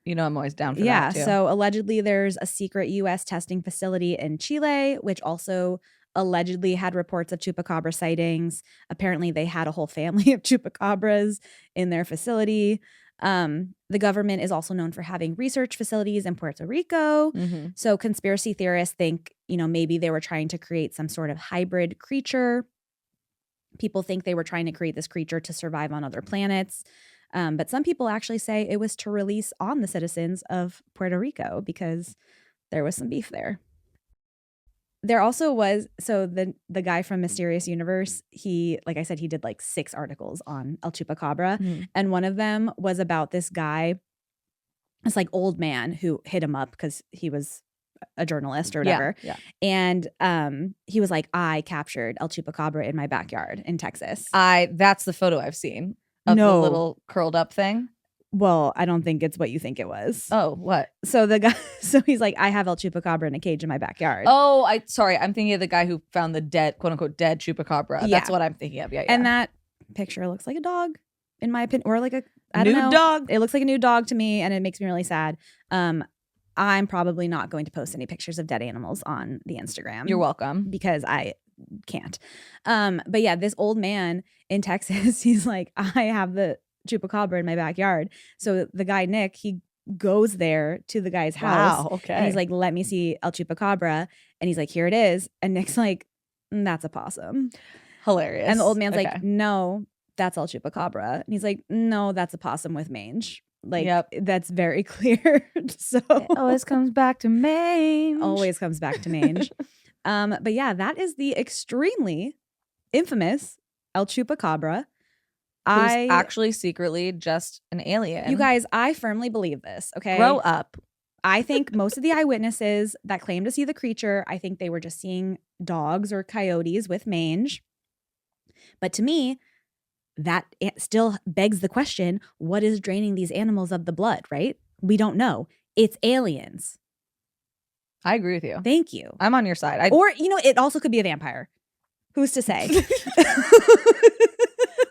You know, I'm always down for that too. So allegedly there's a secret U.S. testing facility in Chile, which also allegedly had reports of chupacabra sightings. Apparently they had a whole family of chupacabras in their facility. The government is also known for having research facilities in Puerto Rico. Mm-hmm. So conspiracy theorists think, maybe they were trying to create some sort of hybrid creature. People think they were trying to create this creature to survive on other planets. But some people actually say it was to release on the citizens of Puerto Rico because there was some beef there. There also was, so the guy from Mysterious Universe, he, like I said, he did like 6 articles on El Chupacabra. And one of them was about this guy, this like old man who hit him up because he was a journalist or whatever. Yeah. And he was like, I captured El Chupacabra in my backyard in Texas. That's the photo I've seen of the little curled up thing. Well, I don't think it's what you think it was. Oh, what? So the guy, so he's like, I have El Chupacabra in a cage in my backyard. Oh, I'm thinking of the guy who found the dead, quote unquote, dead Chupacabra. Yeah. That's what I'm thinking of. Yeah. And that picture looks like a dog, in my opinion, or like a nude dog. It looks like a nude dog to me, and it makes me really sad. I'm probably not going to post any pictures of dead animals on the Instagram. You're welcome. Because I can't. But yeah, this old man in Texas, he's like, I have the Chupacabra in my backyard. So the guy, Nick, he goes there to the guy's house. Wow, okay. And he's like, let me see El Chupacabra. And he's like, here it is. And Nick's like, that's a possum. Hilarious. And the old man's like, no, that's El Chupacabra. And he's like, no, that's a possum with mange. Like, that's very clear. So it always comes back to mange. Always comes back to mange. But yeah, that is the extremely infamous El Chupacabra. Who's actually secretly just an alien. You guys, I firmly believe this, okay? Grow up. I think most of the eyewitnesses that claim to see the creature, I think they were just seeing dogs or coyotes with mange. But to me, that still begs the question, what is draining these animals of the blood, right? We don't know. It's aliens. I agree with you. Thank you. I'm on your side. Or, it also could be a vampire. Who's to say?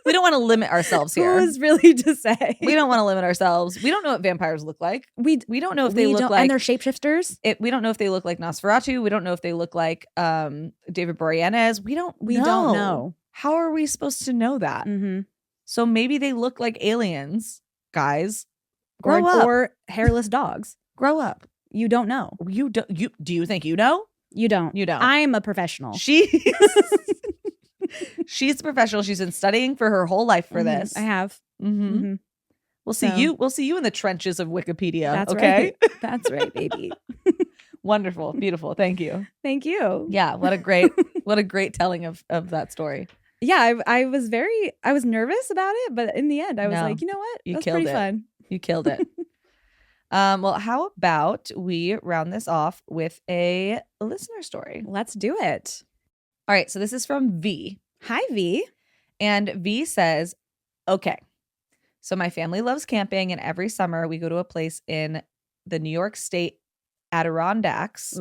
We don't want to limit ourselves here. Who's really to say? We don't want to limit ourselves. We don't know what vampires look like. We don't know if they look like... And they're shapeshifters? We don't know if they look like Nosferatu. We don't know if they look like David Boreanaz. We don't know. How are we supposed to know that? Mm-hmm. So maybe they look like aliens, guys. Grow up. Or hairless dogs. Grow up. You don't know. Do you think you know? You don't. You don't. I'm a professional. She's a professional. She's been studying for her whole life for this. I have. Mm-hmm. We'll see you. We'll see you in the trenches of Wikipedia. That's okay. Right. That's right, baby. Wonderful, beautiful. Thank you. Thank you. Yeah. What a great telling of that story. Yeah, I was nervous about it, but in the end, I was like, you know what? You That's killed pretty it. Fun. You killed it. Well, how about we round this off with a listener story? Let's do it. All right, so this is from V. Hi, V. And V says, okay, so my family loves camping, and every summer we go to a place in the New York State Adirondacks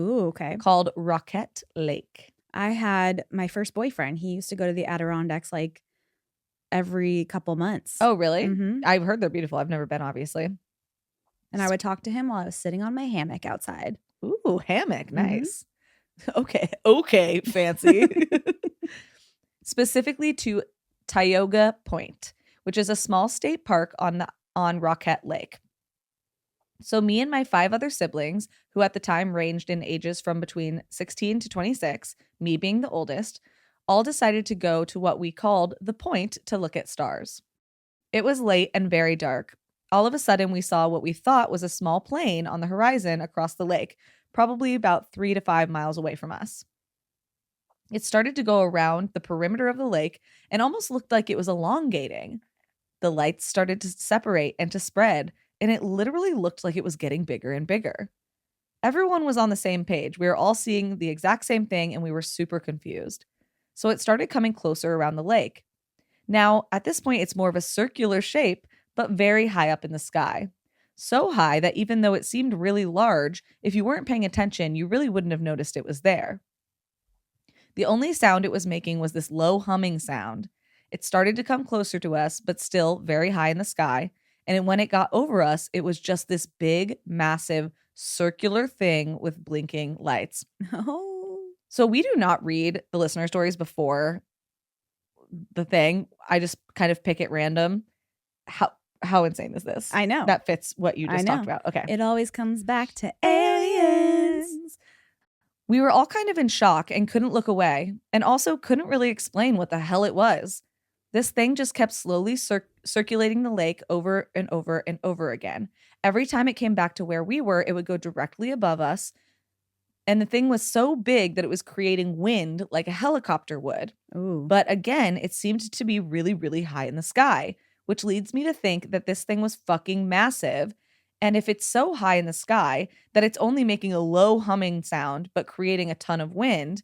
called Roquette Lake. I had my first boyfriend. He used to go to the Adirondacks like every couple months. Oh, really? Mm-hmm. I've heard they're beautiful. I've never been, obviously. And I would talk to him while I was sitting on my hammock outside. Ooh, hammock. Nice. Okay, fancy. Specifically to Tioga Point, which is a small state park on Roquette Lake. So me and my 5 other siblings, who at the time ranged in ages from between 16 to 26, me being the oldest, all decided to go to what we called the point to look at stars. It was late and very dark. All of a sudden, we saw what we thought was a small plane on the horizon across the lake, probably about 3 to 5 miles away from us. It started to go around the perimeter of the lake and almost looked like it was elongating. The lights started to separate and to spread, and it literally looked like it was getting bigger and bigger. Everyone was on the same page. We were all seeing the exact same thing, and we were super confused. So it started coming closer around the lake. Now, at this point, it's more of a circular shape, but very high up in the sky. So high that even though it seemed really large, if you weren't paying attention, you really wouldn't have noticed it was there. The only sound it was making was this low humming sound. It started to come closer to us, but still very high in the sky. And when it got over us, it was just this big, massive, circular thing with blinking lights. Oh. So we do not read the listener stories before the thing. I just kind of pick at random. How insane is this? I know. That fits what you just talked about. Okay. It always comes back to aliens. We were all kind of in shock and couldn't look away, and also couldn't really explain what the hell it was. This thing just kept slowly circulating the lake over and over and over again. Every time it came back to where we were, it would go directly above us, And the thing was so big that it was creating wind like a helicopter would. Ooh. But again, it seemed to be really, really high in the sky, which leads me to think that this thing was fucking massive. And if it's so high in the sky that it's only making a low humming sound but creating a ton of wind,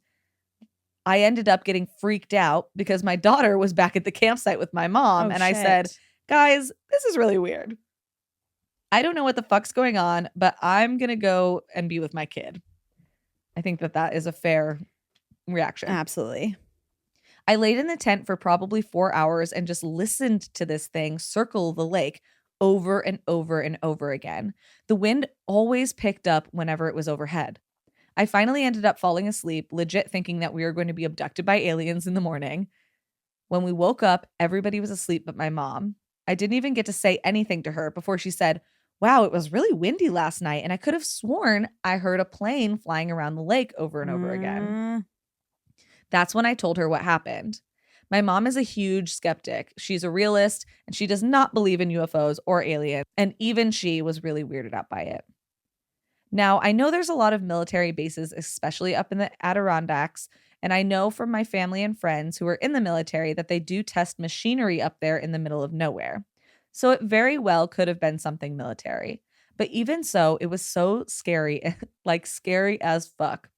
I ended up getting freaked out because my daughter was back at the campsite with my mom. And I said, guys, this is really weird. I don't know what the fuck's going on, but I'm going to go and be with my kid. I think that is a fair reaction. Absolutely. I laid in the tent for probably 4 hours and just listened to this thing circle the lake over and over and over again. The wind always picked up whenever it was overhead. I finally ended up falling asleep, legit thinking that we were going to be abducted by aliens in the morning. When we woke up, everybody was asleep but my mom. I didn't even get to say anything to her before she said, wow, it was really windy last night, and I could have sworn I heard a plane flying around the lake over and over again. That's when I told her what happened. My mom is a huge skeptic. She's a realist, and she does not believe in UFOs or aliens, and even she was really weirded out by it. Now, I know there's a lot of military bases, especially up in the Adirondacks, and I know from my family and friends who are in the military that they do test machinery up there in the middle of nowhere. So it very well could have been something military. But even so, it was so scary, like scary as fuck.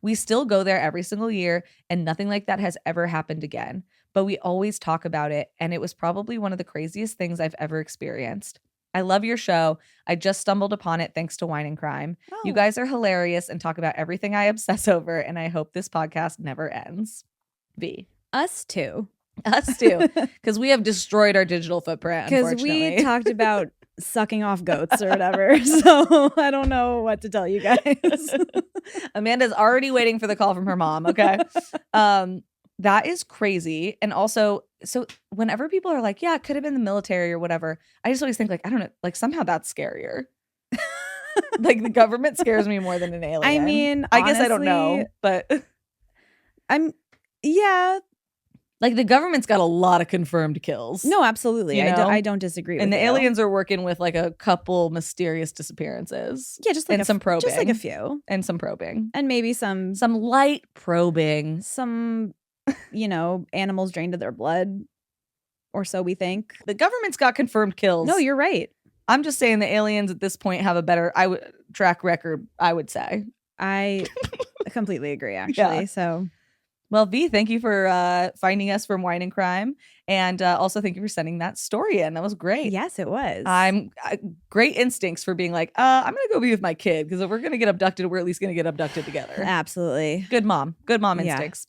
We still go there every single year, and nothing like that has ever happened again. But we always talk about it, and it was probably one of the craziest things I've ever experienced. I love your show. I just stumbled upon it thanks to Wine and Crime. Oh. You guys are hilarious and talk about everything I obsess over, and I hope this podcast never ends. V. Us too. Us too. Because we have destroyed our digital footprint, because we talked about sucking off goats or whatever. So I don't know what to tell you guys. Amanda's already waiting for the call from her mom. Okay. That is crazy. And also, so whenever people are like, yeah, it could have been the military or whatever, I just always think like, I don't know, like somehow that's scarier. Like the government scares me more than an alien. I mean, I guess I don't know, but yeah. Like the government's got a lot of confirmed kills. No, absolutely. You know? I don't disagree with and the you. aliens are working with like a couple mysterious disappearances. Yeah, just like and some probing. Just like a few. And some probing. And maybe some light probing. Some, animals drained of their blood. Or so we think. The government's got confirmed kills. No, you're right. I'm just saying the aliens at this point have a better track record, I would say. I completely agree, actually. Yeah. So... Well, V, thank you for finding us from Wine and Crime. And also thank you for sending that story in. That was great. Yes, it was. Great instincts for being like, I'm going to go be with my kid because if we're going to get abducted, we're at least going to get abducted together. Absolutely. Good mom instincts.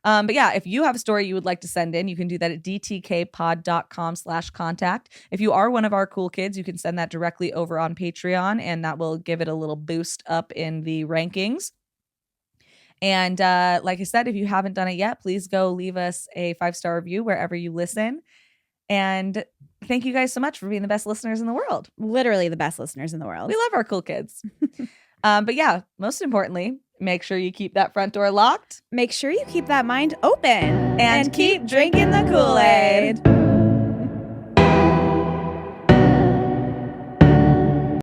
But yeah, if you have a story you would like to send in, you can do that at dtkpod.com/contact. If you are one of our cool kids, you can send that directly over on Patreon, and that will give it a little boost up in the rankings. And like I said, if you haven't done it yet, please go leave us a 5-star review wherever you listen. And thank you guys so much for being the best listeners in the world. Literally the best listeners in the world. We love our cool kids. But yeah, most importantly, make sure you keep that front door locked. Make sure you keep that mind open. And keep drinking the Kool-Aid.